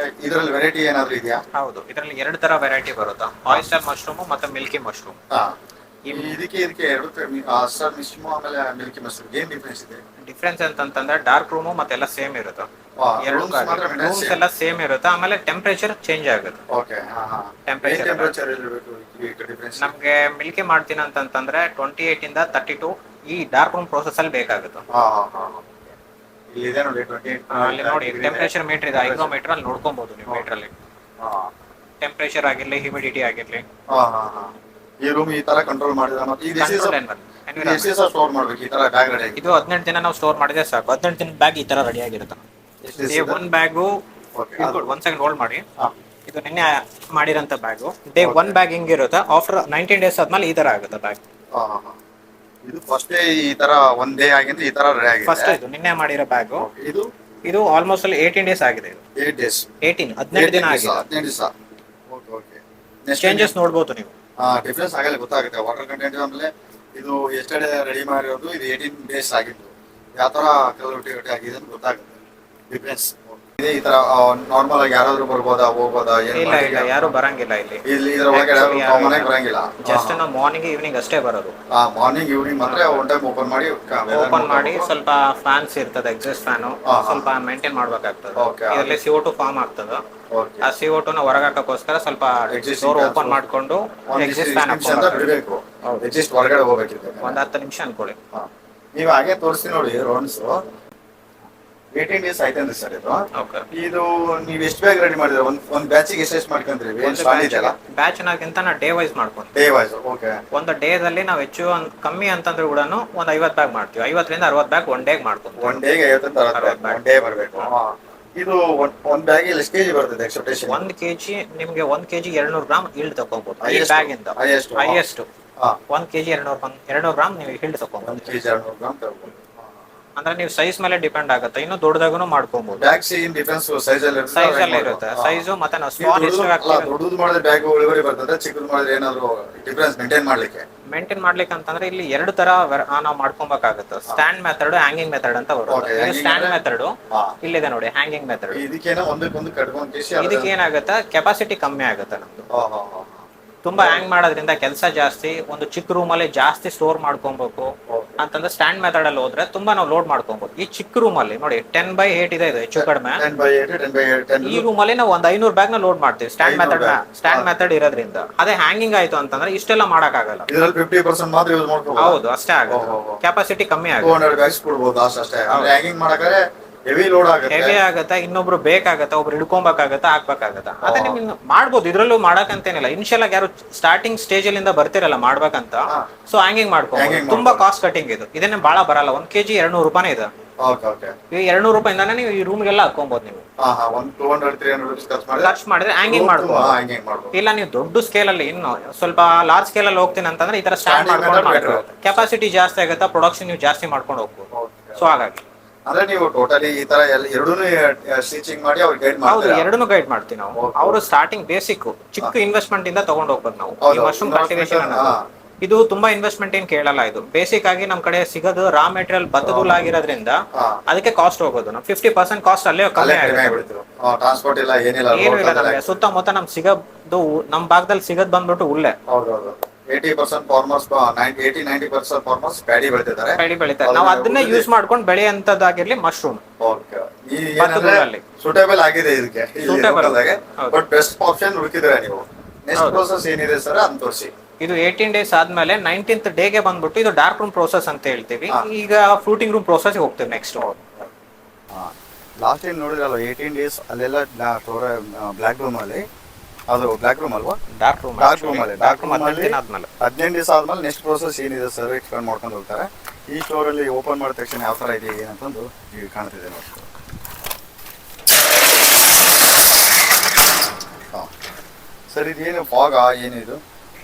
ಇದರಲ್ಲಿ ವೆರೈಟಿ ಏನಾದ್ರು ಇದೆಯಾ? ಹೌದು, ಇದರಲ್ಲಿ 2 ತರ ವೆರೈಟಿ ಬರುತ್ತೆ, ಆಯಿಸ್ಟರ್ ಮಶ್ರೂಮ್ ಮತ್ತೆ ಮಿಲ್ಕಿ ಮಶ್ರೂಮ್. ಇದಕ್ಕೆ ಎರಡು ಆಯಿಸ್ಟರ್ ಮಶ್ರೂಮ್ ಆಮೇಲೆ ಮಿಲ್ಕಿ ಮಶ್ರೂಮ್ ಏನ್ ಡಿಫರೆನ್ಸ್ ಇದೆ? ಡಿಫರೆನ್ಸ್ ಅಂತಂದ್ರೆ ಡಾರ್ಕ್ ರೂಮ್ ಮತ್ತೆ ಎಲ್ಲ ಸೇಮ್ ಇರುತ್ತೆ, ರೂಮ್ಸ್ ಎಲ್ಲ ಸೇಮ್ ಇರುತ್ತೆ. ಆಮೇಲೆ ಟೆಂಪರೇಚರ್ ಚೇಂಜ್ ಆಗುತ್ತೆ. ಓಕೆ, ಟೆಂಪರೇಚರ್ ನಮ್ಗೆ ಮಿಲ್ಕಿ ಮಾಡ್ತೀನಿ ಅಂತಂದ್ರೆ 28 ಇಂದ 32 ಈ ಡಾರ್ಕ್ ರೂಮ್ ಪ್ರೋಸೆಸ್ ಅಲ್ಲಿ ಬೇಕಾಗುತ್ತೆ. ಅಲ್ಲಿ ನೋಡಿ ಟೆಂಪರೇಚರ್ ಮೀಟರ್ ಇದೆ, ಹೈಗ್ರೋಮೀಟರ್ ಅಲ್ಲಿ ನೋಡ್ಕೊಬಹುದು ನೀವು. ಮೀಟರ್ ಅಲ್ಲಿ ಟೆಂಪರೇಚರ್ ಆಗಿರ್ಲಿ, ಹ್ಯೂಮಿಡಿಟಿ ಆಗಿರ್ಲಿ, ಈ ರೂಮ್ ಈ ತರ ಕಂಟ್ರೋಲ್ ಮಾಡಿದ್ರೆ ಮತ್ತೆ ಸ್ಟೋರ್ ಮಾಡ್ಬೇಕು. ಈ ತರ ಬ್ಯಾಗ್ ರೆಡಿ ಇದು 18 ದಿನ ನಾವು ಸ್ಟೋರ್ ಮಾಡಿದ್ರೆ ಸಾಕು. 18 ದಿನದ ಬ್ಯಾಗ್ ಈ ತರ ರೆಡಿ ಆಗಿರುತ್ತೆ. ಡೇ 1 ಬ್ಯಾಗು, ಒಂದ್ ಸೆಕೆಂಡ್ ಹೋಲ್ಡ್ ಮಾಡಿ. ಇದು ನಿನ್ನೆ ಮಾಡಿರೋಂಥ ಬ್ಯಾಗು. ಡೇ 1 ಬ್ಯಾಗ್ ಹಿಂಗಿರುತ್ತೆ. ಆಫ್ಟರ್ 19 ಡೇಸ್ ಆದ್ಮೇಲೆ ಈ ತರ ಆಗುತ್ತೆ ಬ್ಯಾಗ್. ಇದು ಫಸ್ಟ್ ಈ ತರ ಒಂದ್ ಡೇ ಆಗಿದ್ರೆ ಈ ತರ ರೆಡಿ ಆಗಿದೆ. ಫಸ್ಟ್ ಇದು ನಿನ್ನೆ ಮಾಡಿರೋ ಬ್ಯಾಗು. ಇದು ಆಲ್ಮೋಸ್ಟ್ ಅಲ್ಲಿ 18 ಡೇಸ್ ಆಗಿದೆ. ಇದು 8 ಡೇಸ್ 18 ದಿನ ಆಗಿದೆ. 18 ದಿವಸ. ಓಕೆ ಓಕೆ, ಚೇಂಜಸ್ ನೋಡಬಹುದು ನೀವು. ಡಿಫರೆನ್ಸ್ ಆಗಲ್ಲ, ಗೊತ್ತಾಗುತ್ತೆ. ವಾಟರ್ ಕಂಟೆಂಟ್ ಆಮೇಲೆ ಇದು ಎಸ್ಟರ್ಡೇ ರೆಡಿ ಮಾಡಿರೋದು, ಇದು 18 ಡೇಸ್ ಆಗಿತ್ತು. ಯಾವ ತರ ಕಲರ್ ಆಗಿದೆ ಅಂತ ಗೊತ್ತಾಗುತ್ತೆ ಡಿಫರೆನ್ಸ್. ಈ ತರ ನಾರ್ಮಲ್ ಆಗಿ ಯಾರಾದ್ರೂ ಬರ್ಬೋದಾ, ಹೋಗ್ಬೋದಾ? ಇಲ್ಲ ಇಲ್ಲ, ಯಾರು ಬರಂಗಿಲ್ಲ ಇಲ್ಲಿ. ಇದ್ರ ಒಳಗಡೆ ಕಾಮನ್ ಆಗಿ ಬರಂಗಿಲ್ಲ. ಜಸ್ಟ್ ನಾವು ಮಾರ್ನಿಂಗ್ ಈವ್ನಿಂಗ್ ಅಷ್ಟೇ ಬರೋದು. ಮಾರ್ನಿಂಗ್ ಈವ್ನಿಂಗ್ ಮಾತ್ರ ಒನ್ ಟೈಮ್ ಓಪನ್ ಮಾಡಿ ಸ್ವಲ್ಪ ಫ್ಯಾನ್ಸ್ ಇರ್ತದೆ, ಎಕ್ಸಾಸ್ಟ್ ಫ್ಯಾನ್ ಸ್ವಲ್ಪ ಮೇಂಟೈನ್ ಮಾಡ್ಬೇಕಾಗ್ತದೆ. ಇದರಲ್ಲಿ CO2 ಫಾರ್ಮ್ ಆಗ್ತದೆ. ಆ CO2 ನ ಹೊರಗೆ ಹಾಕಕ್ಕೋಸ್ಕರ ಸ್ವಲ್ಪ ಡೋರ್ ಓಪನ್ ಮಾಡ್ಕೊಂಡು ಎಕ್ಸಾಸ್ಟ್ ಫ್ಯಾನ್ ಬಿಡಬೇಕು. ಎಕ್ಸಾಸ್ಟ್ ಹೊರಗಡೆ ಹೋಗ್ಬೇಕಿದೆ. ಒಂದ್ 10 ನಿಮಿಷ ಅನ್ಕೊಳ್ಳಿ. ನೀವು ಹಾಗೆ ತೋರಿಸ್ತೀನಿ ನೋಡಿ ರೌಂಡ್ಸ್. 18 ಡೇಸ್ ಆಯ್ತಂದ್ರೆ ಸರ್ ಇದು. ಇದು ನೀವು ಎಷ್ಟು ಬ್ಯಾಗ್ ರೆಡಿ ಮಾಡಿದ್ರೆ ಒಂದ್ ಬ್ಯಾಚಿಗೆ ಎಷ್ಟು ಮಾಡ್ಕೊಂತೀರಿ? ಬ್ಯಾಚ್ ನಾಗಿಂತ ನಾ ಡೇ ವೈಸ್ ಮಾಡ್ಕೊಂತೀವಿ. Day wise. ಓಕೆ, ಒಂದು ಡೇದಲ್ಲಿ ನಾವು ಹೆಚ್ಚು ಕಮ್ಮಿ ಅಂತಂದ್ರೆ ಕೂಡ ಒಂದ್ 50 ಬ್ಯಾಗ್ ಮಾಡ್ತೀವಿ. 50 ರಿಂದ 60 ಬ್ಯಾಗ್ ಒನ್ ಡೇಗೆ ಮಾಡ್ಕೊಂತೀವಿ. ಒನ್ ಡೇಗೆ 50 ಡೇ ಬರಬೇಕು. ಇದು ಒಂದ್ ಬ್ಯಾಗ್ ಎಷ್ಟು ಕೆಜಿ ಬರ್ತದೆ ಎಕ್ಸ್ಪೆಕ್ಟೇಷನ್? 1 kg ನಿಮ್ಗೆ 1 kg 200 ಗ್ರಾಮ್ ಈಲ್ಡ್ ತಗೋಬಹುದು. ಈ ಬ್ಯಾಗ್ ಇಂದ ಹೈಯೆಸ್ಟ್ 1 kg 200 ಗ್ರಾಮ್ ನೀವು ಈಲ್ಡ್ ತಗೋಬಹುದು. 1 kg 200 ಗ್ರಾಮ್ ತಗೋಬಹುದು. ಅಂದ್ರೆ ನೀವು ಸೈಜ್ ಮೇಲೆ ಡಿಪೆಂಡ್ ಆಗುತ್ತೆ. ಇನ್ನು ದೊಡ್ಡದಾಗೂ ಮಾಡ್ಕೋಬಹುದು. ಬ್ಯಾಗ್ ಸೇಮ್ ಡಿಫರೆನ್ಸ್ ಸೈಜ್ ಅಲ್ಲಿ ಇರುತ್ತೆ. ಸೈಜು ಮತ್ತೆ ನಾವು ಸ್ಮಾಲ್ ಎಷ್ಟು ದೊಡ್ಡದು ಮಾಡಿದ್ರೆ ಬ್ಯಾಗ್ ಇಳುವರಿ ಬರ್ತದೆ, ಚಿಕ್ಕದು ಮಾಡಿದ್ರೆ ಏನಾದ್ರು ಡಿಫರೆನ್ಸ್ ಮೇಂಟೈನ್ ಮಾಡ್ಲಿಕ್ಕೆ ಅಂತಂದ್ರೆ ಇಲ್ಲಿ 2 ತರ ನಾವು ಮಾಡ್ಕೊಬೇಕಾಗುತ್ತೆ. ಸ್ಟ್ಯಾಂಡ್ ಮೆಥಡ್, ಹ್ಯಾಂಗಿಂಗ್ ಮೆಥಡ್ ಅಂತ ಬರುತ್ತೆ. ಸ್ಟ್ಯಾಂಡ್ ಮೆಥಡ್ ಇಲ್ಲಿದೆ ನೋಡಿ, ಹ್ಯಾಂಗಿಂಗ್ ಮೆಥಡ್. ಇದಕ್ಕೆ ಏನಾಗುತ್ತೆ, ಕೆಪಾಸಿಟಿ ಕಮ್ಮಿ ಆಗುತ್ತೆ ನಮ್ದು. ತುಂಬಾ ಹ್ಯಾಂಗ್ ಮಾಡೋದ್ರಿಂದ ಕೆಲಸ ಜಾಸ್ತಿ. ಒಂದು ಚಿಕ್ಕ ರೂಮ್ ಅಲ್ಲಿ ಜಾಸ್ತಿ ಸ್ಟೋರ್ ಮಾಡ್ಕೊಬೇಕು ಅಂತಂದ್ರೆ ಸ್ಟ್ಯಾಂಡ್ ಮೆಥಡ್ ಅಲ್ಲಿ ಹೋದ್ರೆ ತುಂಬಾ ನಾವು ಲೋಡ್ ಮಾಡ್ಕೊಬಹುದು. ಈ ಚಿಕ್ಕ ರೂಮ್ ಅಲ್ಲಿ ನೋಡಿ 10x8 ಇದೆ, ಇದು ಹೆಚ್ಚು ಕಡಿಮೆ. ಈ ರೂಮ್ ಅಲ್ಲಿ ನಾವು ಒಂದು 500 ಬ್ಯಾಗ್ ನ ಲೋಡ್ ಮಾಡ್ತೀವಿ ಸ್ಟ್ಯಾಂಡ್ ಮೆಥಡ್ ಇರೋದ್ರಿಂದ. ಅದೇ ಹ್ಯಾಂಗಿಂಗ್ ಆಯ್ತು ಅಂತಂದ್ರೆ ಇಷ್ಟೆಲ್ಲ ಮಾಡಕ್ ಆಗಲ್ಲ. 50% ಮಾತ್ರ ಯೂಸ್ ಮಾಡ್ಕೋಬಹುದು. ಹೌದು, ಅಷ್ಟೇ ಆಗುತ್ತೆ. ಕೆಪಾಸಿಟಿ ಕಮ್ಮಿ ಆಗುತ್ತೆ. 200 ಬ್ಯಾಗ್ಸ್ ಕೊಡಬಹುದು ಅಷ್ಟೇ. ಹ್ಯಾಂಗಿಂಗ್ ಮಾಡಕ್ಕೆ ಹೆವಿ ಲೋಡ್ ಆಗುತ್ತೆ, ಹೆವಿ ಆಗತ್ತಾ, ಇನ್ನೊಬ್ರು ಬೇಕಾಗತ್ತಾ, ಒಬ್ರು ಹಿಡ್ಕೊಬೇಕಾಗತ್ತಾ, ಹಾಕ್ಬೇಕಾಗತ್ತಾ. ಅದೇ ನಿಮ್ಗೆ ಮಾಡ್ಬೋದು, ಇದ್ರಲ್ಲೂ ಮಾಡಕಂತೇನಿಲ್ಲ. ಇನಿಷಿಯಲ್ ಆಗಿ ಯಾರು ಸ್ಟಾರ್ಟಿಂಗ್ ಸ್ಟೇಜ್ ಅಲ್ಲಿಂದ ಬರ್ತಿರಲ್ಲ ಮಾಡ್ಬೇಕಂತ, ಸೊ ಹ್ಯಾಂಗಿಂಗ್ ಮಾಡ್ಕೊಂಡು ತುಂಬಾ ಕಾಸ್ಟ್ ಕಟಿಂಗ್ ಇದು. ಇದನ್ನೇ ಬಾಳ ಬರಲ್ಲ, 1 kg 200 ರೂಪಾಯಿ ಇದೆ. ಈ 200 ರೂಪಾಯಿಂದಾನೆ ನೀವು ಈ ರೂಮ್ಗೆಲ್ಲ ಹಾಕೊಬಹುದು. ನೀವು 200-300 ಖರ್ಚು ಮಾಡಿದ್ರೆ ಹ್ಯಾಂಗಿಂಗ್ ಮಾಡ್ಬೋದು. ಇಲ್ಲ ನೀವು ದೊಡ್ಡ ಸ್ಕೇಲ್ ಅಲ್ಲಿ, ಇನ್ನು ಸ್ವಲ್ಪ ಲಾರ್ಜ್ ಸ್ಕೇಲ್ ಅಲ್ಲಿ ಹೋಗ್ತೀನಿ ಅಂತಂದ್ರೆ ಈ ತರ ಸ್ಟ್ಯಾಂಡ್ ಮಾಡ್ಕೊಂಡು ಕೆಪಾಸಿಟಿ ಜಾಸ್ತಿ ಆಗುತ್ತಾ, ಪ್ರೊಡಕ್ಷನ್ ನೀವು ಜಾಸ್ತಿ ಮಾಡ್ಕೊಂಡು ಹೋಗ್ಬೋದು. ಸೊ ಹಾಗಾಗಿ ಅಂದ್ರೆ ನೀವು ಟೋಟಲಿ ಈ ತರ ಎರಡೂನು ಸ್ಟಿಚಿಂಗ್ ಮಾಡಿ ಅವ್ರಿಗೆ ಗೈಡ್ ಹೌದು, ಮಾಡ್ತೀರಾ? ಎರಡನ್ನೂ ಗೈಡ್ ಮಾಡ್ತೀವಿ ನಾವು. ಅವರು ಸ್ಟಾರ್ಟಿಂಗ್ ಬೇಸಿಕ್ ಚಿಕ್ಕ ಇನ್ವೆಸ್ಟ್ಮೆಂಟ್ ಇಂದ ತಗೊಂಡು ಹೋಗ್ಬೋದು ನಾವು. ಈ ಮಶ್ರೂಮ್ ಕಲ್ಟಿವೇಶನ್ ಅನ್ನೋದು ಇದು ತುಂಬಾ ಇನ್ವೆಸ್ಟ್ಮೆಂಟ್ ಏನ್ ಕೇಳಲ್ಲ. ಇದು ಬೇಸಿಕ್ ಆಗಿ ನಮ್ ಕಡೆ ಸಿಗೋದು ರಾ ಮೆಟೀರಿಯಲ್ ಭತ್ತದ ಆಗಿರೋದ್ರಿಂದ ಅದಕ್ಕೆ ಕಾಸ್ಟ್ ಹೋಗೋದು. ನಾವು 50% ಕಾಸ್ಟ್ ಅಲ್ಲೇ ಕಮ್ಮಿ ಆಗುತ್ತೆ. ಟ್ರಾನ್ಸ್ಪೋರ್ಟ್ ಇಲ್ಲ, ಏನಿಲ್ಲ, ಏನು ಇಲ್ಲ ನಮಗೆ. ಸುತ್ತಮುತ್ತ ನಮ್ ಸಿಗೋದು ನಮ್ ಭಾಗದಲ್ಲಿ ಸಿಗೋದ್ ಬಂದ್ಬಿಟ್ಟು ಉಲ್ಲೆ. 80% ಫಾರ್ಮರ್ಸ್ 80-90% ಫಾರ್ಮರ್ಸ್ ಪ್ಯಾಡಿ ಬೆಳಿತಿದ್ದಾರೆ. ಪ್ಯಾಡಿ ಬೆಳಿತಾರೆ. ನಾವು ಅದನ್ನೇ ಯೂಸ್ ಮಾಡ್ಕೊಂಡು ಬೆಳೆಯಂತದ್ದಾಗಿರ್ಲಿ ಮಶ್ರೂಮ್ ಸೂಟೇಬಲ್ ಆಗಿದೆ ಇದಕ್ಕೆ. ಬಟ್ ಬೆಸ್ಟ್ ಆಪ್ಷನ್ ಹುಡುಕಿದ್ರೆ ನೀವು. ನೆಕ್ಸ್ಟ್ ಪ್ರೋಸೆಸ್ ಏನಿದೆ ಸರ್ ಅಂತ ತೋರಿಸಿ. ಇದು 18 ಡೇಸ್ ಆದ್ಮೇಲೆ 19th ಡೇಗೆ ಬಂದ್ಬಿಟ್ಟು ಇದು ಡಾರ್ಕ್ ರೂಮ್ ಪ್ರೋಸೆಸ್ ಅಂತ ಹೇಳ್ತೀವಿ. ಈಗ ಫ್ರೂಟಿಂಗ್ ರೂಮ್ ಪ್ರೋಸೆಸ್ ಹೋಗ್ತೀವಿ ನೆಕ್ಸ್ಟ್. ಲಾಸ್ಟ್ ಟೈಮ್ ನೋಡಿದ್ರಲ್ಲ 18 ಡೇಸ್ ಅಲ್ಲೆಲ್ಲ ಬ್ಲಾಕ್ ರೂಮ್ ಅಲ್ಲಿ, ಅದು ಬ್ಲಾಕ್ ರೂಮ್ ಅಲ್ವಾ? ಡಾರ್ಕ್ ರೂಮ್ ಅಲ್ಲಿ 15 ದಿವಸ ಆದ್ಮೇಲೆ ನೆಕ್ಸ್ಟ್ ಪ್ರೋಸೆಸ್ ಏನಿದೆ ಸರ್ ಎಕ್ಸ್ಪ್ಲೇನ್ ಮಾಡ್ಕೊಂಡು ಹೋಗ್ತಾರೆ. ಈ ಫ್ಲೋರ್ ಅಲ್ಲಿ ಓಪನ್ ಮಾಡಿದ ತಕ್ಷಣ ಯಾವ ತರ ಇದೆ ಏನಂತಂದು ಈಗ ಕಾಣ್ತಿದೆ ನೋಡಿ. ಸರ್ ಇದೇನು ಫಾಗ್ ಏನಿದು?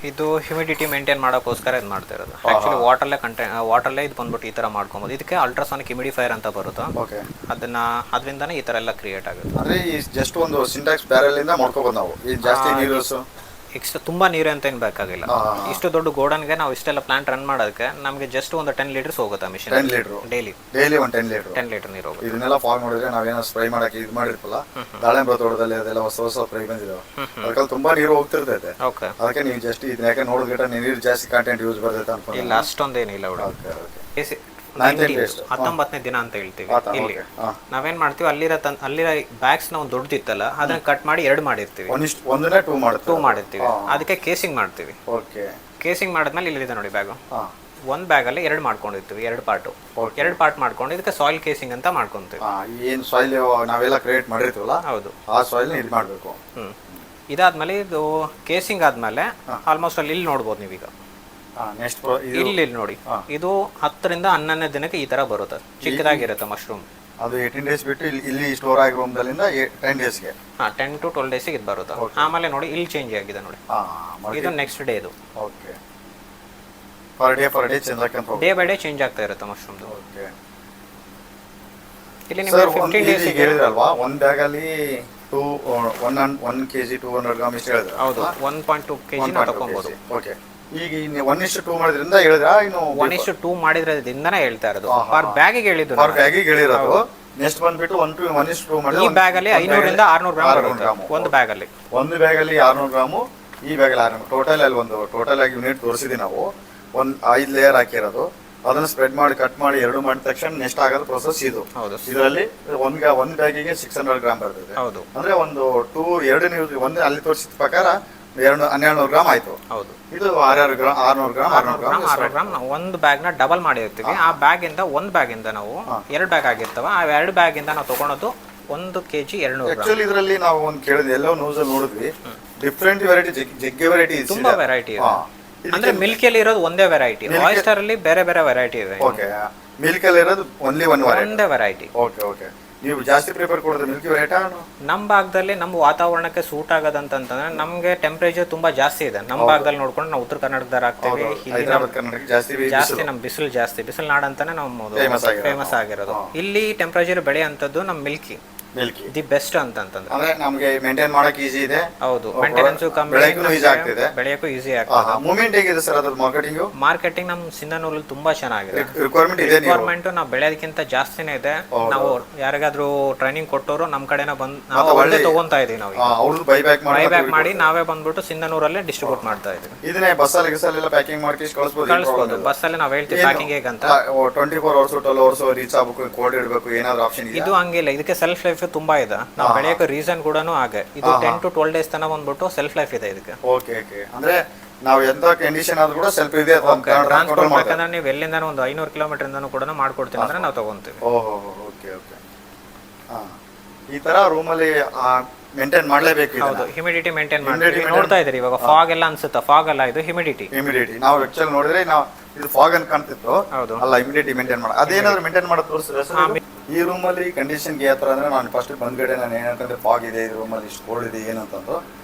ಇದು ಹ್ಯೂಮಿಡಿಟಿ ಮೇಂಟೈನ್ ಮಾಡೋಕ್ಕೋಸ್ಕರ ಇದು ಮಾಡ್ತಾ ಇರೋದು. ಆಕ್ಚುಲಿ ವಾಟರ್ಲೇ ಇದು ಬಂದ್ಬಿಟ್ಟು ಈ ತರ ಮಾಡ್ಕೊಬೋದು. ಇದಕ್ಕೆ ಅಲ್ಟ್ರಾಸಾನಿಕ್ ಹ್ಯೂಮಿಡಿಫೈಯರ್ ಅಂತ ಬರುತ್ತೆ. ಅದರಿಂದಾನೇ ಈ ತರ ಎಲ್ಲ ಕ್ರಿಯೇಟ್ ಆಗುತ್ತೆ. ಅಂದ್ರೆ ಈ ಜಸ್ಟ್ ಒಂದು ಸಿಂಟ್ಯಾಕ್ಸ್ ಬ್ಯಾರೆಲ್ ಇಂದ ಮಾಡ್ಕೋಬಹುದು ನಾವು. ಈ ಜಾಸ್ತಿ ನೀರು ಎಕ್ಸ್ಟ್ರಾ ತುಂಬಾ ನೀರು ಅಂತ ಏನು ಬೇಕಾಗಿಲ್ಲ. ಇಷ್ಟು ದೊಡ್ಡ ಗೋಡನ್ಗೆ ನಾವು ಇಷ್ಟೆಲ್ಲ ಪ್ಲಾಂಟ್ ರನ್ ಮಾಡೋದಕ್ಕೆ ನಮಗೆ ಜಸ್ಟ್ ಒಂದು 10 ಲೀಟರ್ಸ್ ಹೋಗುತ್ತೆ ಮಿಷನ್. 10 ಲೀಟರ್ ಡೈಲಿ ಒಂದು 10 ಲೀಟರ್ ನೀರು ಹೋಗುತ್ತೆ. ಇದನ್ನೆಲ್ಲ ಫಾಗ್ ನೋಡಿದ್ರೆ ನಾವೇನೋ ಸ್ಪ್ರೇ ಮಾಡಕ್ಕೆ ಇದು ಮಾಡಿರ್ಪಲ್ಲ, ದಾಳಿಂಬೆ ತೋಟದಲ್ಲಿ ಅದೆಲ್ಲ ಹೊಸ ಸ್ಪ್ರೇ ಬಂದಿದ್ದಾವೆ. ಅದಕ್ಕೆ ತುಂಬಾ ನೀರು ಹೋಗ್ತಿರ್ತೈತೆ. ಅದಕ್ಕೆ ನೀವು ಜಸ್ಟ್ ಇದನ್ನ ಯಾಕೆ ನೋಡಿದ್ರೆ ನೀರು ಜಾಸ್ತಿ ಕಂಟೆಂಟ್ ಯೂಸ್ ಬರ್ತೈತೆ ಅನ್ಕೊಂಡು. ಇಲ್ಲ ಅಷ್ಟೊಂದೇನಿಲ್ಲ. 19ನೇ ದಿನ ಅಂತ ಹೇಳ್ತೀವಿ. ಇಲ್ಲಿ ನಾವೇನ್ ಮಾಡ್ತೀವಿ, ಅಲ್ಲಿರೋ ಬ್ಯಾಗ್ಸ್ ನಾವು ದೊಡ್ಡದಿತ್ತಲ್ಲ ಅದನ್ನ ಕಟ್ ಮಾಡಿ 2 ಮಾಡಿರ್ತೀವಿ. 2 ಮಾಡಿರ್ತೀವಿ. ಅದಕ್ಕೆ ಕೇಸಿಂಗ್ ಮಾಡ್ತೀವಿ. ಕೇಸಿಂಗ್ ಮಾಡಿದ್ಮೇಲೆ ಇಲ್ಲಿದೆ ನೋಡಿ ಬ್ಯಾಗ್. ಒಂದ್ ಬ್ಯಾಗ್ ಅಲ್ಲಿ 2 ಮಾಡ್ಕೊಂಡಿರ್ತೀವಿ. 2 ಪಾರ್ಟ್ ಮಾಡ್ಕೊಂಡು ಇದಕ್ಕೆ ಸಾಯಿಲ್ ಕೇಸಿಂಗ್ ಅಂತ ಮಾಡ್ಕೊಂತೀವಿ. ಏನ್ ಸಾಯಿಲ್ ನಾವೆಲ್ಲ ಕ್ರಿಯೇಟ್ ಮಾಡಿರ್ತೀವಲ್ಲ, ಹೌದು, ಆ ಸಾಯಿಲ್ ಇದು ಮಾಡಬೇಕು. ಇದಾದ್ಮೇಲೆ ಇದು ಕೇಸಿಂಗ್ ಆದ್ಮೇಲೆ ಆಲ್ಮೋಸ್ಟ್ ಅಲ್ಲಿ ಇಲ್ಲಿ ನೋಡ್ಬೋದು ನೀವೀಗ. ಇಲ್ಲಿ ನೋಡಿ, ಇದು 10 ರಿಂದ 11ನೇ ದಿನಕ್ಕೆ ಈ ತರ ಬರುತ್ತೆ. ಚಿಕ್ಕದಾಗಿರುತ್ತೆ ಮಶ್ರೂಮ್. ಅದು 18 ಡೇಸ್ ಬಿಟ್ಟು ಇಲ್ಲಿ ಸ್ಟೋರ್ ಆಗಿರೋದ್ರಿಂದ 10 ಡೇಸ್ಗೆ 10 to 12 ಡೇಸ್ಗೆ ಇದು ಬರುತ್ತೆ. ಆಮೇಲೆ ನೋಡಿ ಇಲ್ಲಿ ಚೇಂಜ್ ಆಗಿದೆ ನೋಡಿ. ಇದು ನೆಕ್ಸ್ಟ್ ಡೇ. ಇದು ಡೇ ಬೈ ಡೇ ಚೇಂಜ್ ಆಗ್ತಾ ಇರುತ್ತೆ ಮಶ್ರೂಮ್. ಇಲ್ಲಿ ನಿಮಗೆ 15 ಡೇಸ್ ಹೇಳಿದ್ರಲ್ವಾ, ಒಂದ್ ಬ್ಯಾಗ್ ಅಲ್ಲಿ 1 kg 200 ಗ್ರಾಮ್ ಇಷ್ಟು ಹೇಳಿದ್ರೆ. ಹೌದು, 1.2 kg ನಾವು ತಗೊಬಹುದು. ಈಗ 1:2 ಮಾಡೋದ್ರಿಂದ ಹೇಳಿದ್ರ, ಇನ್ನು 1:2 ಮಾಡಿದ್ರಿಂದನೇ ಹೇಳ್ತಾ ಇರೋದು. ಪರ್ ಬ್ಯಾಗಿಗೆ ಹೇಳಿದ್ದು. ಹೇಳಿರೋದು. ನೆಕ್ಸ್ಟ್ ಬಂದ್ಬಿಟ್ಟು 1:2 ಮಾಡಿದ್ರೆ ಈ ಬ್ಯಾಗ್ ಅಲ್ಲಿ 500 ರಿಂದ 600 ಗ್ರಾಮ್ ಬರುತ್ತೆ. ಒಂದು ಬ್ಯಾಗ್ ಅಲ್ಲಿ 600 ಗ್ರಾಮು, ಈ ಬ್ಯಾಗ್ ಅಲ್ಲಿ 600. ಟೋಟಲ್ ಆಗಿ ಯೂನಿಟ್ ತೋರಿಸಿದ್ವಿ ನಾವು. 5 ಲೇಯರ್ ಹಾಕಿರೋದು. ಅದನ್ನ ಸ್ಪ್ರೆಡ್ ಮಾಡಿ ಕಟ್ ಮಾಡಿ 2 ಮಾಡಿದ ತಕ್ಷಣ ನೆಕ್ಸ್ಟ್ ಆಗೋದು ಪ್ರೊಸೆಸ್ ಇದು. ಇದರಲ್ಲಿ ಒಂದ್ ಬ್ಯಾಗಿಗೆ 600 ಗ್ರಾಮ್ ಬರ್ತದೆ. ಅಂದ್ರೆ ಒಂದು 2 ನೀವು ಒಂದೇ ಅಲ್ಲಿ ತೋರಿಸಿದ ಪ್ರಕಾರ 1200 ಗ್ರಾಮ್ ಆಯ್ತು. ಹೌದು, ಇದು 600 ಗ್ರಾಮ್ ನಾವು ಒಂದು ಬ್ಯಾಗ್ ನ ಡಬಲ್ ಮಾಡಿರ್ತೀವಿ. ಆ ಬ್ಯಾಗ್ ಇಂದ ಒಂದ್ ಬ್ಯಾಗ್ ಇಂದ ನಾವು 2 ಬ್ಯಾಗ್ ಆಗಿರ್ತವ. ಆ 2 ಬ್ಯಾಗ್ ಇಂದ ನಾವು ತಗೊಳೋದು 1 kg 200 ಗ್ರಾಮ್. ಆಕ್ಚುಲಿ ಇದರಲ್ಲಿ ನಾವು ಒಂದು ಕೇಳಿದ್ವಿ, ಎಲ್ಲೋ ನ್ಯೂಸ್ ಅಲ್ಲಿ ನೋಡಿದ್ವಿ, ಡಿಫ್ರೆಂಟ್ ವೆರೈಟಿ, ಜಗ್ಗೆ ವೆರೈಟಿ, ತುಂಬಾ ವೆರೈಟಿ ಇದೆ. ಅಂದ್ರೆ ಮಿಲ್ಕ್ ಅಲ್ಲಿ ಇರೋದು ಒಂದೇ ವೆರೈಟಿ, ಆಯಿಸ್ಟರ್ ಅಲ್ಲಿ ಬೇರೆ ಬೇರೆ ವೆರೈಟಿ ಇದೆ. ಮಿಲ್ಕ್ ಅಲ್ಲಿ ಇರೋದು ಒಂದೇ ವೆರೈಟಿ. ನೀವು ಜಾಸ್ತಿ ಪ್ರಿಫರ್ ಕೊಡೋದು ಮಿಲ್ಕಿ ವೆರೈಟಿ? ನಮ್ಮ ಭಾಗದಲ್ಲಿ ನಮ್ಮ ವಾತಾವರಣಕ್ಕೆ ಸೂಟ್ ಆಗೋದಂತಂದ್ರೆ ನಮಗೆ ಟೆಂಪರೇಚರ್ ತುಂಬಾ ಜಾಸ್ತಿ ಇದೆ. ನಮ್ಮ ಭಾಗದಲ್ಲಿ ನೋಡ್ಕೊಂಡು ನಾವು ಉತ್ತರ ಕನ್ನಡದವ್ರು ಆಗ್ತೀವಿ. ಜಾಸ್ತಿ ನಮ್ ಬಿಸಿಲು ನಾಡ್ ಅಂತಾನೆ ನಾವು ಫೇಮಸ್ ಆಗಿರೋದು. ಇಲ್ಲಿ ಟೆಂಪರೇಚರ್ ಬೆಳೆ ಅಂತದ್ದು ನಮ್ ಮಿಲ್ಕಿ ದಿ ಬೆಸ್ಟ್ ಅಂತಂದ್ರೆ ಅಂದ್ರೆ ನಮಗೆ ಮೇಂಟೈನ್ ಮಾಡಕ್ಕೆ ಈಜಿ ಇದೆ. ಹೌದು, ಮೇಂಟೆನೆನ್ಸ್ ಕಮ್ಮಿ, ಬೆಳೆಯಕ್ಕೂ ಈಸಿ ಆಗ್ತದೆ. ಮೂವ್ಮೆಂಟ್ ಹೇಗಿದೆ ಸರ್ ಅದ್ರ ಮಾರ್ಕೆಟಿಂಗ್ ನಮ್ಮ ಸಿಂಧನೂರಲ್ಲಿ ತುಂಬಾ ಚೆನ್ನಾಗಿದೆ. ರಿಕ್ವೈರ್ಮೆಂಟ್ ನಾವು ಬೆಳೆಯೋದಕ್ಕಿಂತ ಜಾಸ್ತಿನೇ ಇದೆ. ನಾವು ಯಾರಿಗಾದ್ರೂ ಟ್ರೈನಿಂಗ್ ಕೊಟ್ಟವರು ನಮ್ಮ ಕಡೆನ ಬಂದು ನಾವು ಒಳ್ಳೆ ತಗೊಂತಾ ಇದೀವಿ. ನಾವು ಬೈಬ್ಯಾಕ್ ಮಾಡಿ ನಾವೇ ಬಂದ್ಬಿಟ್ಟು ಸಿಂಧನೂರಲ್ಲೇ ಡಿಸ್ಟ್ರಿಬ್ಯೂಟ್ ಮಾಡ್ತಾ ಇದೀವಿ. ಇದನ್ನೇ ಬಸ್ಸಲ್ಲಿ ಪ್ಯಾಕಿಂಗ್ ಮಾಡಿ ಕಳಿಸ್ಬೋದು. ಬಸ್ಸಲ್ಲಿ ನಾವು ಹೇಳ್ತೀವಿ ಪ್ಯಾಕಿಂಗ್ ಹೇಗಂತ. 24 hours 12 hours ರೀಚ್ ಆಗಬೇಕು, ಕೋಡ್ ಇಡಬೇಕು, ಏನಾದ್ರು ಆಪ್ಷನ್ ಇದೆ? ಇದು ಹಂಗಿಲ್ಲ. ಇದಕ್ಕೆ ಸೆಲ್ಫ್ ಲೈಫ್ ತುಂಬಾ ಇದೆ. ನಾವು ಬೆಳೆಯೋಕೆ ರೀಸನ್ ಕೂಡ ಹಾಗೆ. ಇದು 10 to 12 ಡೇಸ್ ತನಕ ಬಂದ್ಬಿಟ್ಟು ಸೆಲ್ಫ್ ಲೈಫ್ ಇದೆ ಇದಕ್ಕೆ. ಅಂದ್ರೆ ನಾವು ಎಂತ ಕಂಡೀಷನ್ ಆದ್ರೂ ಕೂಡ ಸೆಲ್ಫ್ ಇದೆ. ಟ್ರಾನ್ಸ್ಪೋರ್ಟ್ ಬೇಕಂದ್ರೆ ನೀವು ಎಲ್ಲಿಂದ ಒಂದು 500 ಕಿಲೋಮೀಟರ್ ಇಂದನೂ ಕೂಡ ಮಾಡ್ಕೊಡ್ತೀವಿ ಅಂದ್ರೆ ನಾವು ತಗೊಂತೀವಿ. ಈ ತರ ರೂಮಲ್ಲಿ ಮೇಂಟೈನ್ ಮಾಡ್ಲೇಬೇಕು. ಹೌದು, ಹ್ಯುಮಿಡಿಟಿ ಮೇಂಟೈನ್ ಮಾಡ್ತೀವಿ. ನೋಡ್ತಾ ಇದ್ರಿ ಇವಾಗ ಫಾಗ್ ಎಲ್ಲ ಅನ್ಸುತ್ತಾ? ಫಾಗ್ ಅಲ್ಲ, ಇದು ಹ್ಯುಮಿಡಿಟಿ. ನಾವು ಆಕ್ಚುಲಿ ನೋಡಿದ್ರೆ ನಾವು ಇದು ಫಾಗ್ ಅಂತ ಕಾಣ್ತಿತ್ತು. ಹೌದು, ಅಲ್ಲ, ಹ್ಯುಮಿಡಿಟಿ ಮೇಂಟೈನ್ ಮಾಡಿ ಅದೇನಾದ್ರು ಮೇಂಟೈನ್ ಮಾಡೋದು ತೋರಿಸಿದ್ರೆ. ಈ ರೂಮಲ್ಲಿ ಕಂಡೀಷನ್ಗೆ ಯಾವ ಥರ ಅಂದರೆ, ನಾನು ಫಸ್ಟ್ ಬಂದ್ಗಡೆ ನಾನು ಏನಂತಂದ್ರೆ ಫಾಗ್ ಇದೆ, ಈ ರೂಮಲ್ಲಿ ಇಷ್ಟು ಕೋಲ್ಡ್ ಇದೆ ಏನಂತಂದು